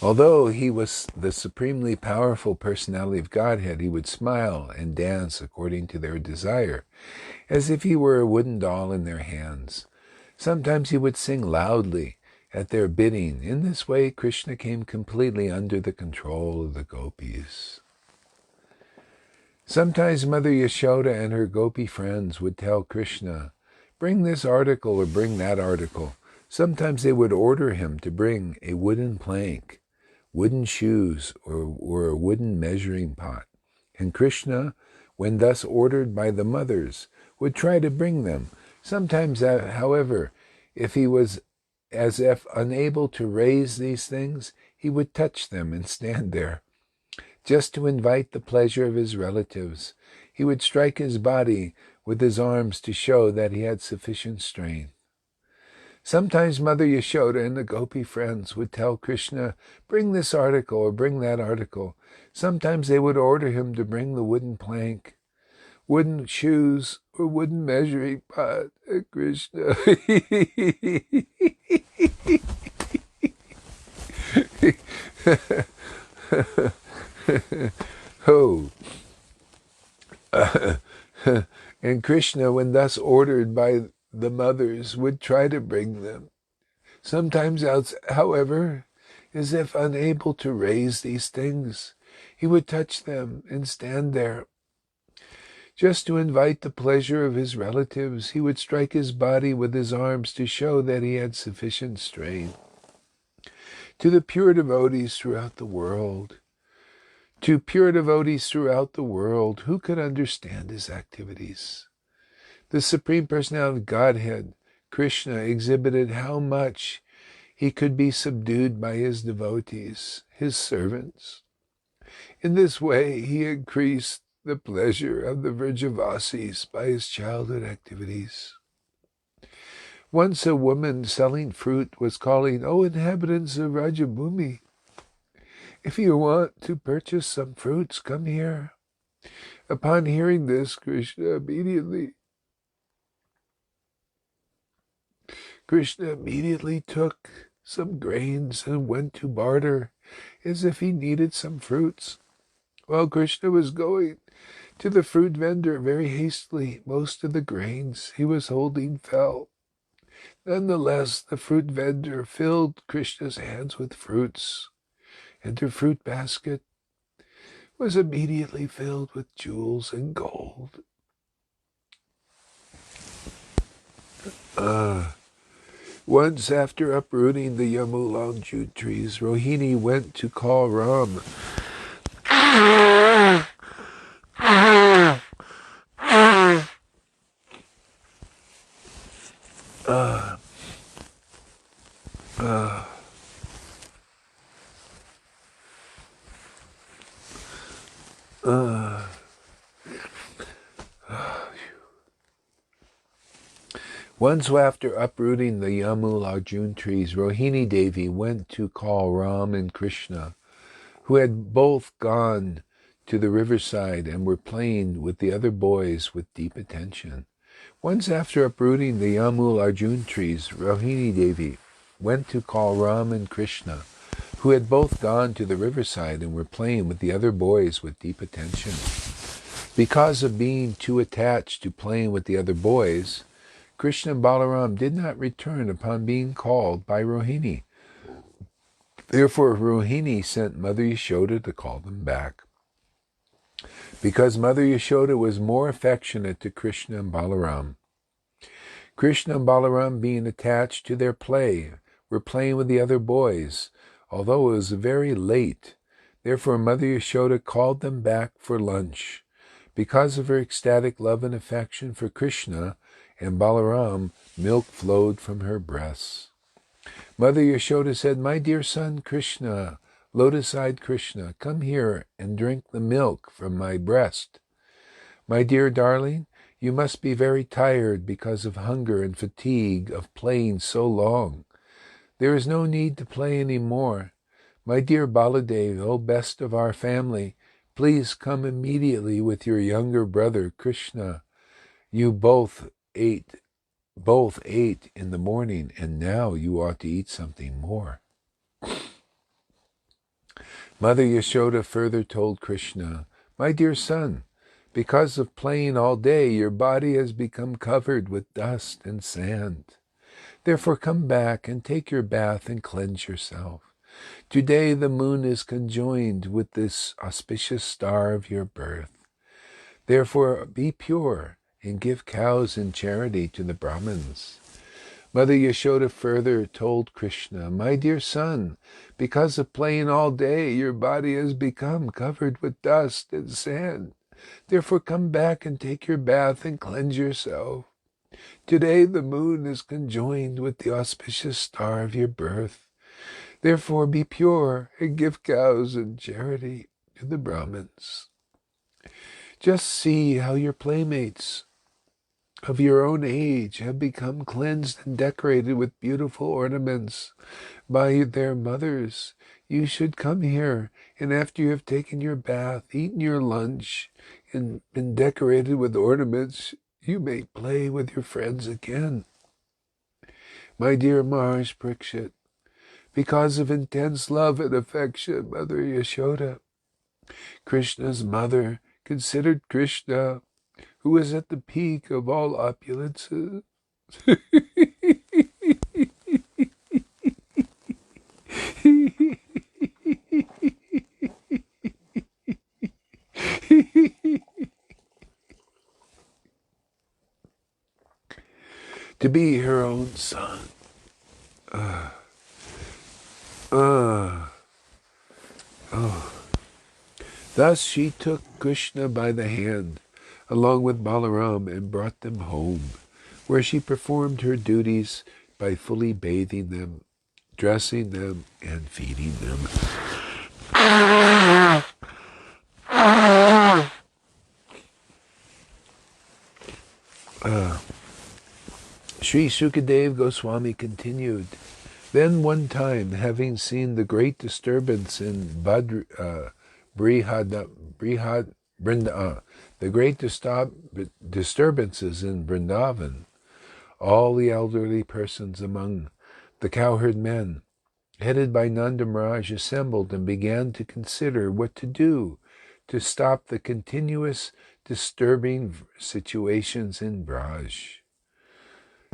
Although he was the supremely powerful personality of Godhead, he would smile and dance according to their desire, as if he were a wooden doll in their hands. Sometimes he would sing loudly at their bidding. In this way, Krishna came completely under the control of the gopis. Sometimes Mother Yashoda and her gopi friends would tell Krishna, "Bring this article or bring that article." Sometimes they would order him to bring a wooden plank, wooden shoes, or a wooden measuring pot. And Krishna, when thus ordered by the mothers, would try to bring them. Sometimes, however, if he was as if unable to raise these things, he would touch them and stand there. Just to invite the pleasure of his relatives, he would strike his body with his arms to show that he had sufficient strength. Sometimes Mother Yashoda and the gopi friends would tell Krishna, "Bring this article or bring that article." Sometimes they would order him to bring the wooden plank, wooden shoes, or wooden measuring pot. Krishna. And Krishna, when thus ordered by the mothers, would try to bring them. Sometimes, however, as if unable to raise these things, he would touch them and stand there. Just to invite the pleasure of his relatives, he would strike his body with his arms to show that he had sufficient strength. To the pure devotees throughout the world, who could understand his activities? The Supreme Personality of Godhead, Krishna, exhibited how much he could be subdued by his devotees, his servants. In this way, he increased the pleasure of the Vrajavasis by his childhood activities. Once a woman selling fruit was calling, "O inhabitants of Rajabhumi, if you want to purchase some fruits, come here." Upon hearing this, Krishna immediately took some grains and went to barter as if he needed some fruits. While Krishna was going to the fruit vendor very hastily, most of the grains he was holding fell. Nonetheless, the fruit vendor filled Krishna's hands with fruits, and her fruit basket was immediately filled with jewels and gold. Once, after uprooting the Yamulang jute trees, Rohini went to call Ram. Once, after uprooting the Yamularjun trees, Rohini Devi went to call Ram and Krishna, who had both gone to the riverside and were playing with the other boys with deep attention. Once, after uprooting the Yamularjun trees, Rohini Devi went to call Ram and Krishna, who had both gone to the riverside and were playing with the other boys with deep attention. Because of being too attached to playing with the other boys, Krishna and Balaram did not return upon being called by Rohini. Therefore, Rohini sent Mother Yashoda to call them back. Because Mother Yashoda was more affectionate to Krishna and Balaram, Krishna and Balaram, being attached to their play, were playing with the other boys, although it was very late. Therefore, Mother Yashoda called them back for lunch. Because of her ecstatic love and affection for Krishna and Balaram, milk flowed from her breasts. Mother Yashoda said, "My dear son Krishna, lotus-eyed Krishna, come here and drink the milk from my breast. My dear darling, you must be very tired because of hunger and fatigue of playing so long. There is no need to play any more. My dear Baladev, O best of our family, please come immediately with your younger brother Krishna. You both ate in the morning, and now you ought to eat something more." Mother Yashoda further told Krishna, "My dear son, because of playing all day, your body has become covered with dust and sand. Therefore come back and take your bath and cleanse yourself. Today the moon is conjoined with this auspicious star of your birth. Therefore be pure and give cows in charity to the Brahmins." Mother Yashoda further told Krishna, "My dear son, because of playing all day, your body has become covered with dust and sand. Therefore come back and take your bath and cleanse yourself. Today the moon is conjoined with the auspicious star of your birth. Therefore be pure and give cows in charity to the Brahmins." Just see how your playmates of your own age have become cleansed and decorated with beautiful ornaments by their mothers. You should come here, and after you have taken your bath, eaten your lunch, and been decorated with ornaments, you may play with your friends again. My dear Maharaj Parikshit, because of intense love and affection, Mother Yashoda, Krishna's mother, considered Krishna, who was at the peak of all opulences. To be her own son. Thus she took Krishna by the hand, along with Balaram, and brought them home, where she performed her duties by fully bathing them, dressing them, and feeding them. Sri Sukadev Goswami continued, "Then one time, having seen the great disturbance in Brihadranaka, the great disturbances in Vrindavan, all the elderly persons among the cowherd men, headed by Nanda Maharaj, assembled and began to consider what to do to stop the continuous disturbing situations in Braj.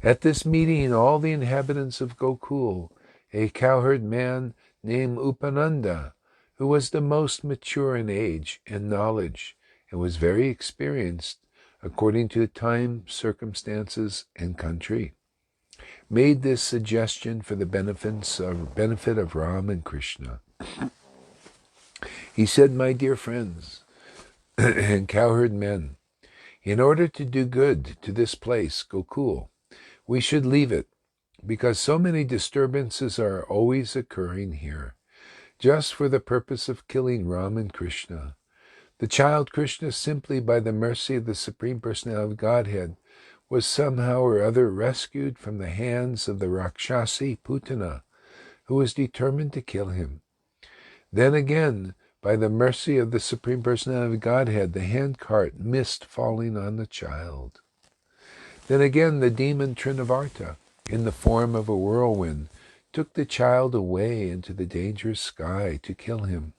At this meeting, all the inhabitants of Gokul, a cowherd man named Upananda, who was the most mature in age and knowledge, and was very experienced according to the time, circumstances, and country, made this suggestion for the benefit of Ram and Krishna. He said, "My dear friends and cowherd men, in order to do good to this place, Gokul, we should leave it, because so many disturbances are always occurring here, just for the purpose of killing Ram and Krishna. The child Krishna, simply by the mercy of the Supreme Personality of Godhead, was somehow or other rescued from the hands of the Rakshasi Putana, who was determined to kill him. Then again, by the mercy of the Supreme Personality of Godhead, the handcart missed falling on the child. Then again, the demon Trinavarta, in the form of a whirlwind, took the child away into the dangerous sky to kill him.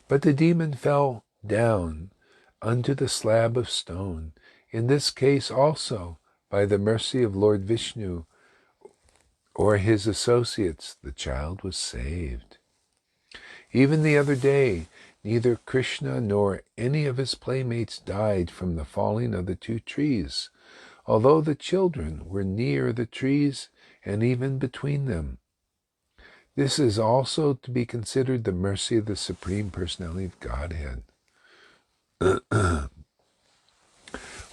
But the demon fell down unto the slab of stone. In this case also, by the mercy of Lord Vishnu or his associates, the child was saved. Even the other day, neither Krishna nor any of his playmates died from the falling of the two trees, although the children were near the trees and even between them. This is also to be considered the mercy of the Supreme Personality of Godhead.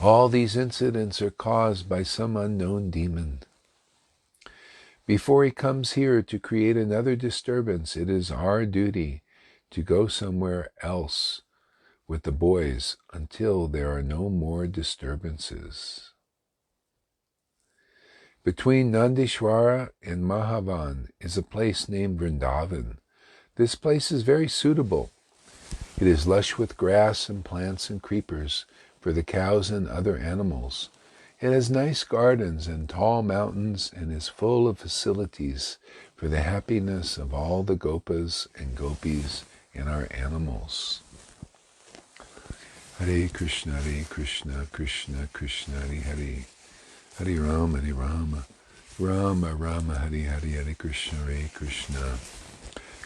All these incidents are caused by some unknown demon. Before he comes here to create another disturbance, it is our duty to go somewhere else with the boys until there are no more disturbances. Between Nandishwara and Mahavan is a place named Vrindavan. This place is very suitable. It is lush with grass and plants and creepers for the cows and other animals. It has nice gardens and tall mountains and is full of facilities for the happiness of all the gopas and gopis and our animals. Hare Krishna, Krishna Krishna, Hare Hare. Hare Rama, Rama Rama, Hare Hare, Hare Krishna,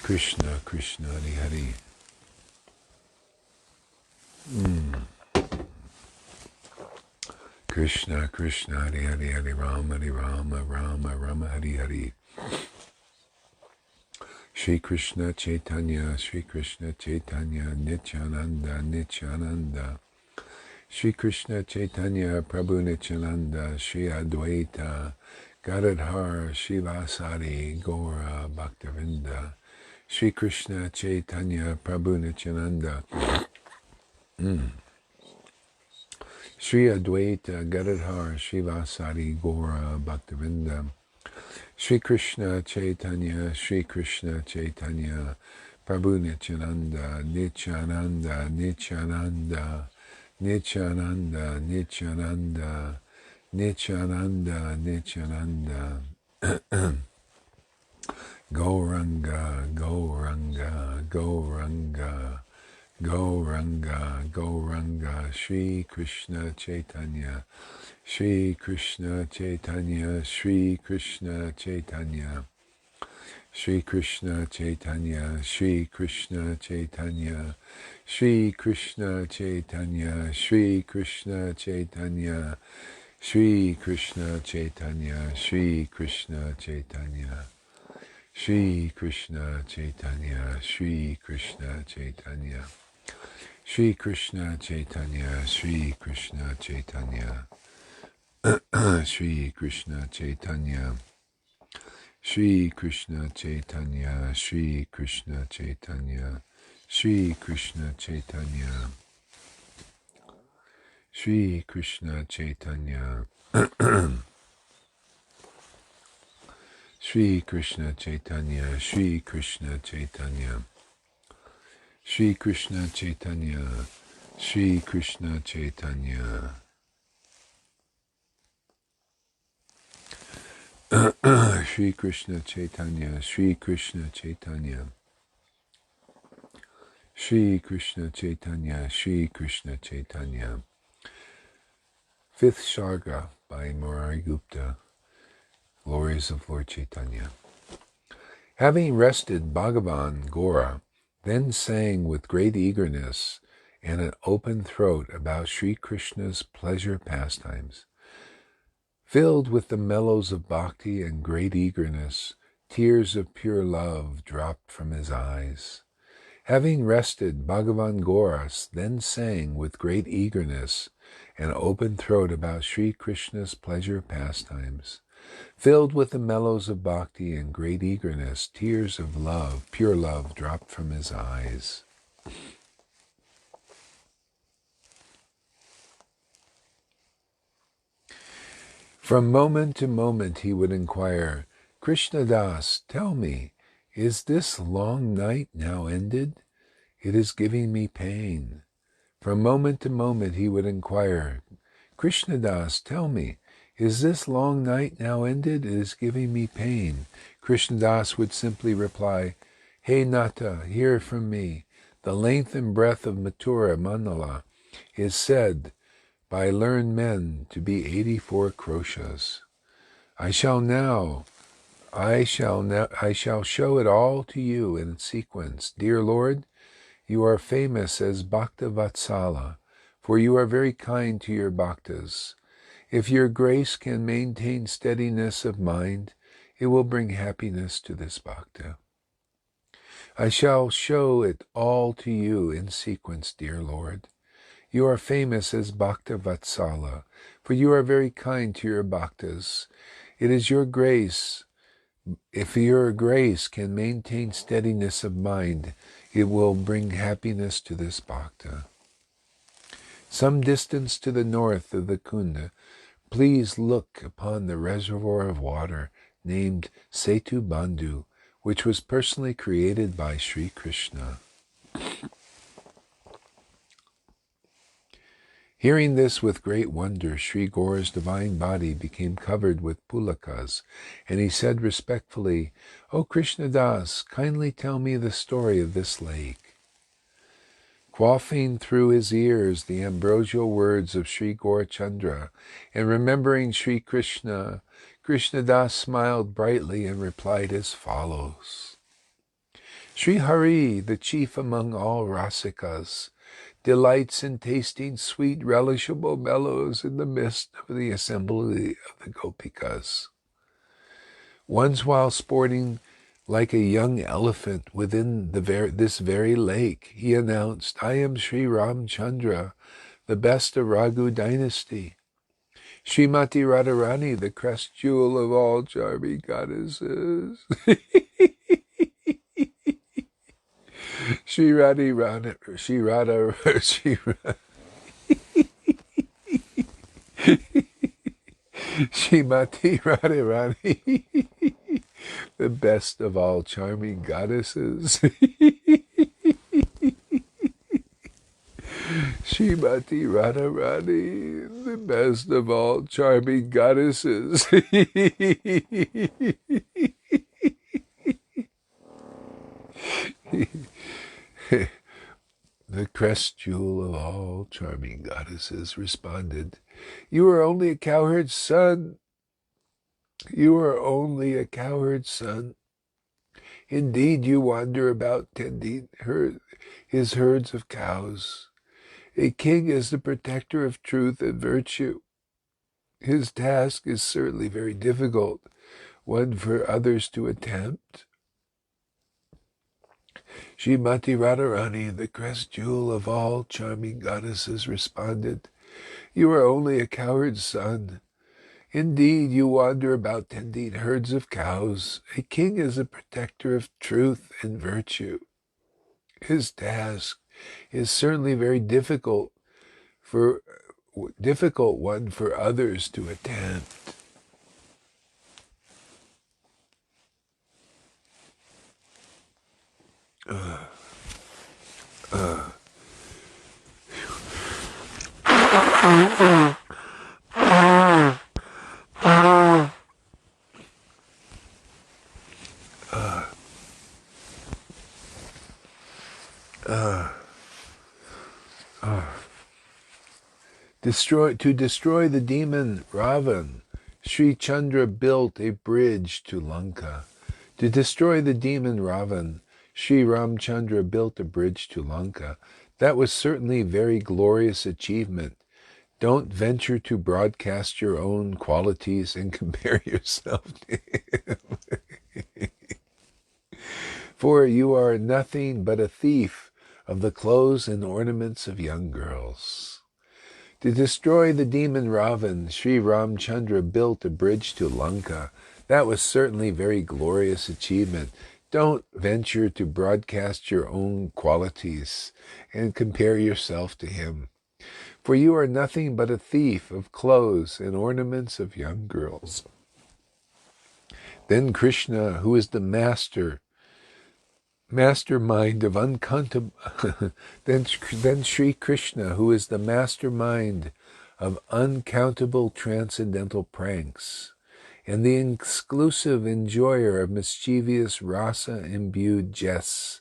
Krishna Krishna, Hare Hare. Krishna Krishna, Hare Hare, Hare Rama, Rama Rama, Hare Hare. Shri Krishna Chaitanya, Nityananda, Nityananda. Shri Krishna Chaitanya, Prabhu Nityananda, Shri Advaita, Gadadhar, Shivasari, Gaura, Bhaktavinda. Shri Krishna Chaitanya, Prabhu Nityananda. Shri Advaita, Gadadhar, Shivasari, Gaura, Bhaktavinda. Shri Krishna Chaitanya, Prabhu Nityananda, Nityananda, Nityananda. Nityananda, Nityananda, Nityananda, Nityananda. Gauranga, Gauranga, Gauranga, Gauranga, Gauranga, Shri Krishna Chaitanya, Shri Krishna Chaitanya, Shri Krishna Chaitanya. Shri Krishna Chaitanya, Shri Krishna Chaitanya, Shri Krishna Chaitanya, Shri Krishna Chaitanya, Shri Krishna Chaitanya, Shri Krishna Chaitanya, Shri Krishna Chaitanya, Shri Krishna Chaitanya, Shri Krishna Chaitanya, Shri Krishna Chaitanya, Shri Krishna Chaitanya. Shri Krishna Chaitanya, Shri Krishna Chaitanya, Shri Krishna Chaitanya, Shri Krishna Chaitanya, Shri Krishna Chaitanya, Shri Krishna Chaitanya, Shri Krishna Chaitanya, Shri Krishna Chaitanya. Shri Krishna Chaitanya, Shri Krishna Chaitanya. Shri Krishna Chaitanya, Shri Krishna Chaitanya. Fifth Sarga by Murari Gupta. Glories of Lord Chaitanya. Having rested, Bhagavan Gora then sang with great eagerness and an open throat about Sri Krishna's pleasure pastimes. Filled with the mellows of bhakti and great eagerness, tears of pure love dropped from his eyes. Having rested, Bhagavan Goras then sang with great eagerness and open throat about Sri Krishna's pleasure pastimes. Filled with the mellows of bhakti and great eagerness, tears of love, pure love, dropped from his eyes. From moment to moment he would inquire, Krishna Das, tell me, is this long night now ended? It is giving me pain. From moment to moment he would inquire, Krishna Das, tell me, is this long night now ended? It is giving me pain. Krishna Das would simply reply, Hey Nata, hear from me. The length and breadth of Mathura Mandala is said by learned men to be 84 kroshas. I shall show it all to you in sequence. Dear Lord, you are famous as Bhakta Vatsala, for you are very kind to your bhaktas. If your grace can maintain steadiness of mind, it will bring happiness to this bhakta. I shall show it all to you in sequence, dear Lord. You are famous as Bhakta Vatsala, for you are very kind to your bhaktas. It is your grace. If your grace can maintain steadiness of mind, it will bring happiness to this bhakta. Some distance to the north of the Kunda, please look upon the reservoir of water named Setu Bandhu, which was personally created by Sri Krishna. Hearing this with great wonder, Sri Gaura's divine body became covered with pulakas, and he said respectfully, O Krishna Das, kindly tell me the story of this lake. Quaffing through his ears the ambrosial words of Sri Gaurachandra, and remembering Sri Krishna, Krishna Das smiled brightly and replied as follows. Sri Hari, the chief among all Rasikas, delights in tasting sweet, relishable mellows in the midst of the assembly of the Gopikas. Once while sporting like a young elephant within this very lake, he announced, I am Sri Ramchandra, the best of Raghu dynasty. Srimati Radharani, the crest jewel of all charming goddesses. Srimati Radharani, the best of all charming goddesses. Srimati Radharani, the best of all charming goddesses. The crest jewel of all charming goddesses responded, You are only a cowherd's son. You are only a cowherd's son. Indeed, you wander about tending his herds of cows. A king is the protector of truth and virtue. His task is certainly very difficult, one for others to attempt. Srimati Radharani, the crest jewel of all charming goddesses, responded, You are only a cowherd's son. Indeed, you wander about tending herds of cows. A king is a protector of truth and virtue. His task is certainly very difficult one for others to attempt. To destroy the demon Ravan, Sri Chandra built a bridge to Lanka. To destroy the demon Ravan, Sri Ramchandra built a bridge to Lanka. That was certainly a very glorious achievement. Don't venture to broadcast your own qualities and compare yourself to him. For you are nothing but a thief of the clothes and ornaments of young girls. To destroy the demon Ravan, Sri Ramchandra built a bridge to Lanka. That was certainly a very glorious achievement. Don't venture to broadcast your own qualities and compare yourself to him. For you are nothing but a thief of clothes and ornaments of young girls. Then Krishna, who is the mastermind of uncountable then Sri Krishna, who is the mastermind of uncountable transcendental pranks and the exclusive enjoyer of mischievous rasa-imbued jests,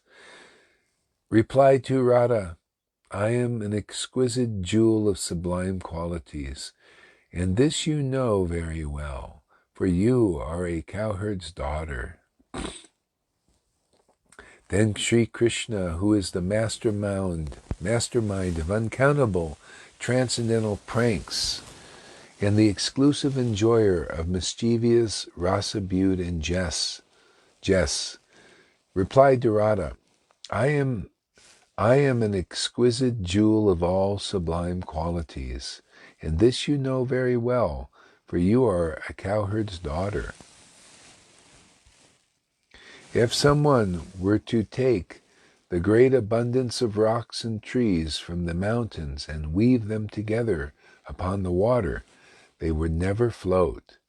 replied to Radha, I am an exquisite jewel of sublime qualities, and this you know very well, for you are a cowherd's daughter. Then Sri Krishna, who is the mastermind of uncountable transcendental pranks and the exclusive enjoyer of mischievous rasa-imbued and jests, replied to Radha, I am an exquisite jewel of all sublime qualities, and this you know very well, for you are a cowherd's daughter. If someone were to take the great abundance of rocks and trees from the mountains and weave them together upon the water, they would never float.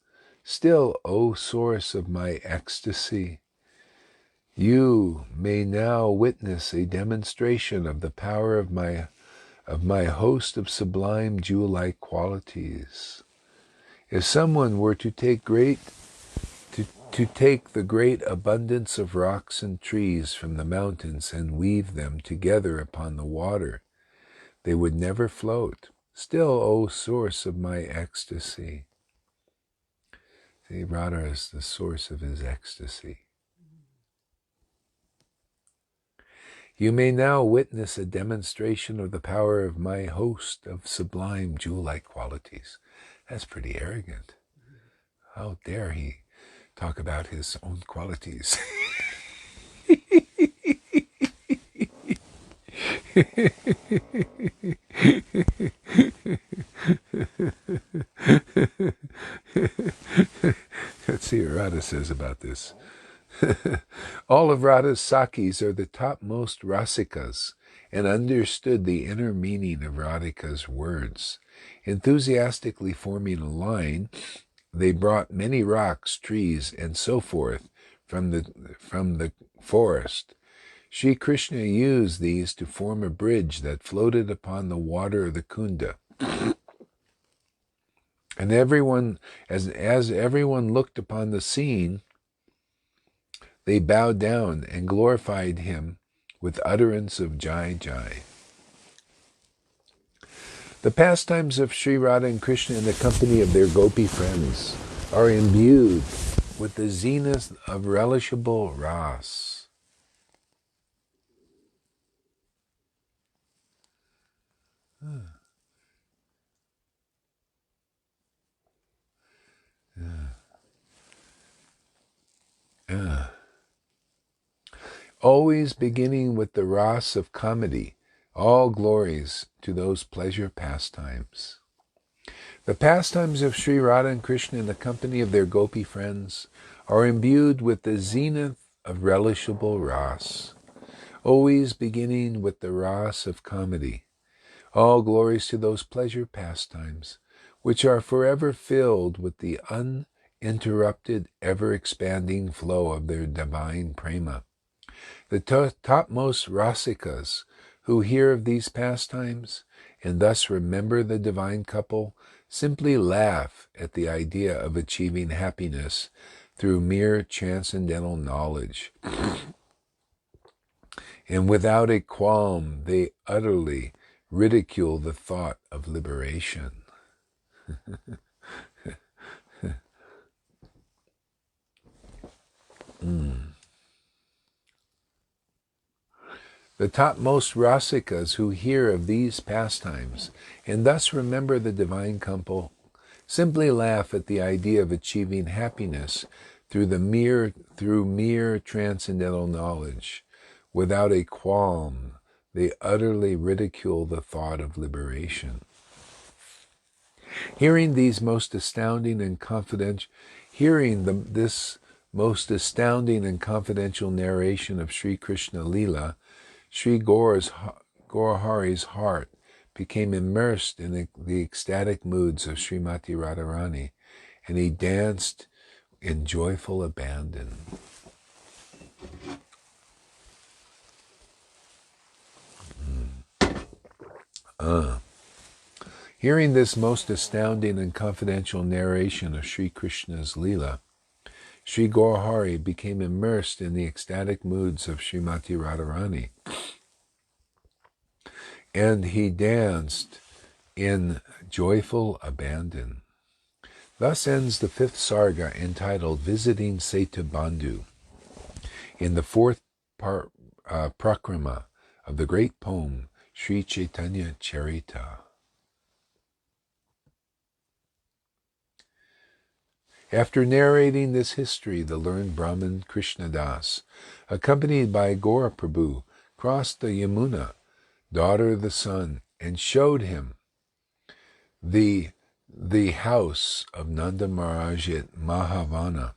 Still, O source of my ecstasy, you may now witness a demonstration of the power of my host of sublime jewel-like qualities. If someone were to take the great abundance of rocks and trees from the mountains and weave them together upon the water, they would never float. Still, O source of my ecstasy. See, Radha is the source of his ecstasy. You may now witness a demonstration of the power of my host of sublime jewel-like qualities. That's pretty arrogant. How dare he talk about his own qualities? Let's see what Radha says about this. All of Radha's Sakis are the topmost Rasikas and understood the inner meaning of Radhika's words. Enthusiastically forming a line, they brought many rocks, trees, and so forth from the forest. Sri Krishna used these to form a bridge that floated upon the water of the Kunda. And everyone, as everyone looked upon the scene, they bowed down and glorified him with utterance of Jai Jai. The pastimes of Sri Radha and Krishna in the company of their gopi friends are imbued with the zenith of relishable ras. Always beginning with the ras of comedy, all glories to those pleasure pastimes. The pastimes of Sri Radha and Krishna in the company of their gopi friends are imbued with the zenith of relishable ras, always beginning with the ras of comedy. All glories to those pleasure pastimes, which are forever filled with the uninterrupted, ever-expanding flow of their divine prema. The topmost rasikas, who hear of these pastimes and thus remember the divine couple simply laugh at the idea of achieving happiness through mere transcendental knowledge. And without a qualm, they utterly ridicule the thought of liberation. The topmost Rasikas who hear of these pastimes and thus remember the divine couple simply laugh at the idea of achieving happiness through mere transcendental knowledge. Without a qualm, they utterly ridicule the thought of liberation. Hearing this most astounding and confidential narration of Sri Krishna Lila, Sri Gaurahari's heart became immersed in the ecstatic moods of Srimati Radharani, and he danced in joyful abandon. Hearing this most astounding and confidential narration of Sri Krishna's Leela, Sri Gaurahari became immersed in the ecstatic moods of Srimati Radharani, and he danced in joyful abandon. Thus ends the fifth sarga entitled Visiting Setubandhu, in the fourth prakrama of the great poem Sri Chaitanya Charita. After narrating this history, the learned Brahmin Krishnadas, accompanied by Gaura Prabhu, crossed the Yamuna, daughter of the sun, and showed him the house of Nanda Maharaj at Mahavana.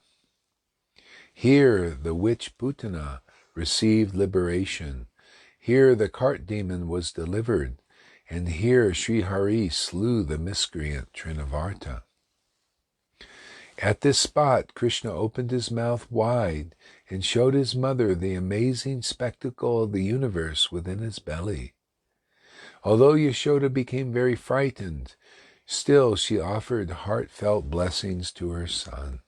Here the witch Putana received liberation. Here the cart demon was delivered, and here Sri Hari slew the miscreant Trinavarta. At this spot, Krishna opened his mouth wide and showed his mother the amazing spectacle of the universe within his belly. Although Yashoda became very frightened, still she offered heartfelt blessings to her son.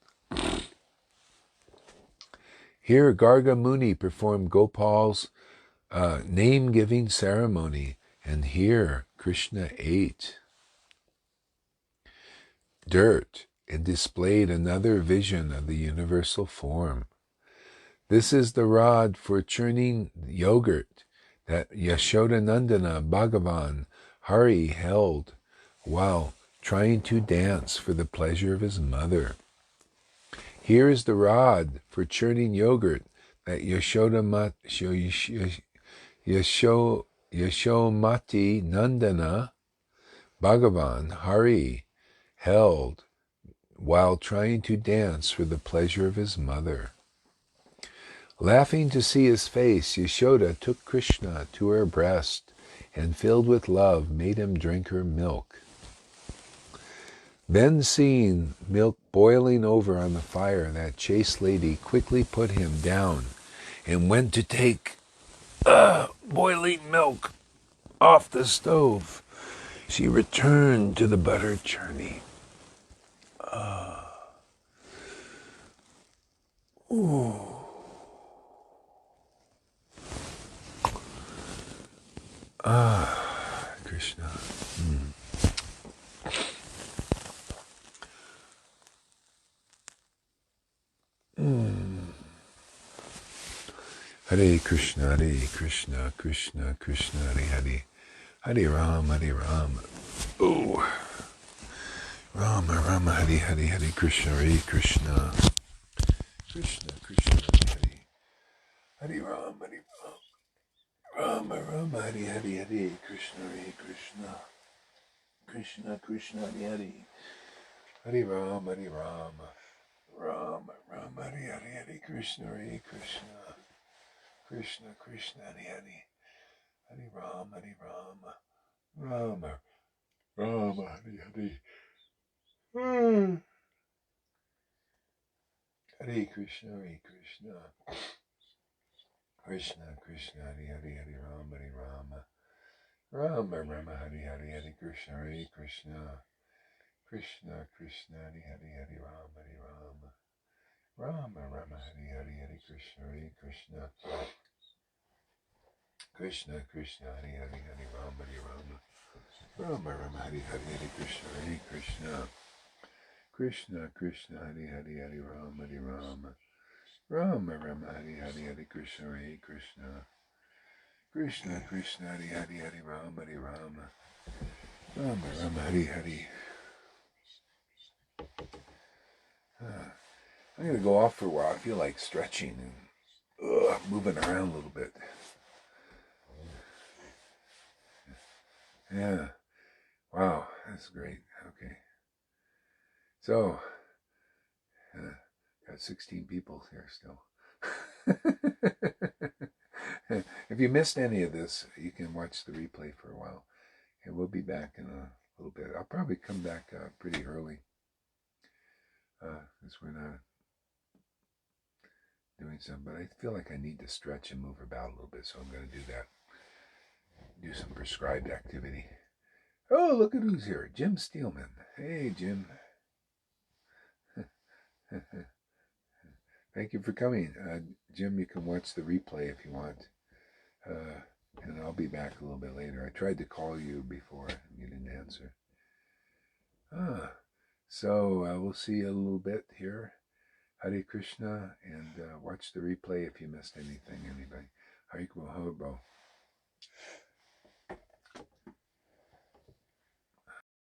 Here Garga Muni performed Gopal's name-giving ceremony, and here Krishna ate dirt and displayed another vision of the universal form. This is the rod for churning yogurt that Yashodanandana Bhagavan Hari held while trying to dance for the pleasure of his mother. Here is the rod for churning yogurt that Yashomati Nandana Bhagavan Hari held while trying to dance for the pleasure of his mother. Laughing to see his face, Yashoda took Krishna to her breast and, filled with love, made him drink her milk. Then, seeing milk boiling over on the fire, that chaste lady quickly put him down and went to take boiling milk off the stove. She returned to the butter churning. Krishna. Hare Krishna, Krishna Krishna, Hare Hare. Hare Rama, Hare Rama. Oh. Rama, Rama, Hare Hare, Hare Krishna, Hare Krishna. Krishna, Krishna, Hare Hare. Hare Rama, Hare Rama. Rama, Rama, Hare Hare, Hare Krishna, Hare Krishna. Krishna, Krishna, Hare Hare. Hare Rama, Hare Rama. Rama, Rama, Hare Hare, Hare Krishna, Hare Krishna. Krishna, Krishna, Hare Hare. Hare Rama, Hare Rama. Rama, Rama, Hare Hare. Hare Krishna, Hare Krishna. Krishna, Krishna, Hare Hare, Hare Rama, Hare Rama. Rama, Rama, Hare Hare, Hare Krishna, Hare Krishna. Krishna, Krishna, Hare Hare, Hare Rama, Hare Rama. Rama, Rama, Hare Hare, Hare Krishna, Hare Krishna. Krishna, Krishna, Hare Hare, Hare Rama, Hare Rama. Rama, Rama, Hare Hare, Hare Krishna, Hare Krishna. Krishna, Krishna, Hare Hare, Hare Rama, Hare Rama. Rama, Rama, Hare Hare, Hare Krishna, Hare Krishna. Krishna, Krishna, Hare Hare, Hare Rama, Hare Rama. Rama, Rama, Hare Hare. I'm going to go off for a while. I feel like stretching and moving around a little bit. Yeah. Wow, that's great. Okay. So, got 16 people here still. If you missed any of this, you can watch the replay for a while. And we'll be back in a little bit. I'll probably come back pretty early. Because we're not doing something. But I feel like I need to stretch and move about a little bit. So I'm going to do that. Do some prescribed activity. Oh, look at who's here. Jim Steelman. Hey, Jim. Thank you for coming. Jim, you can watch the replay if you want. And I'll be back a little bit later. I tried to call you before and you didn't answer. So we'll see you a little bit here. Hare Krishna, and watch the replay if you missed anything, anybody. Hare Krishna.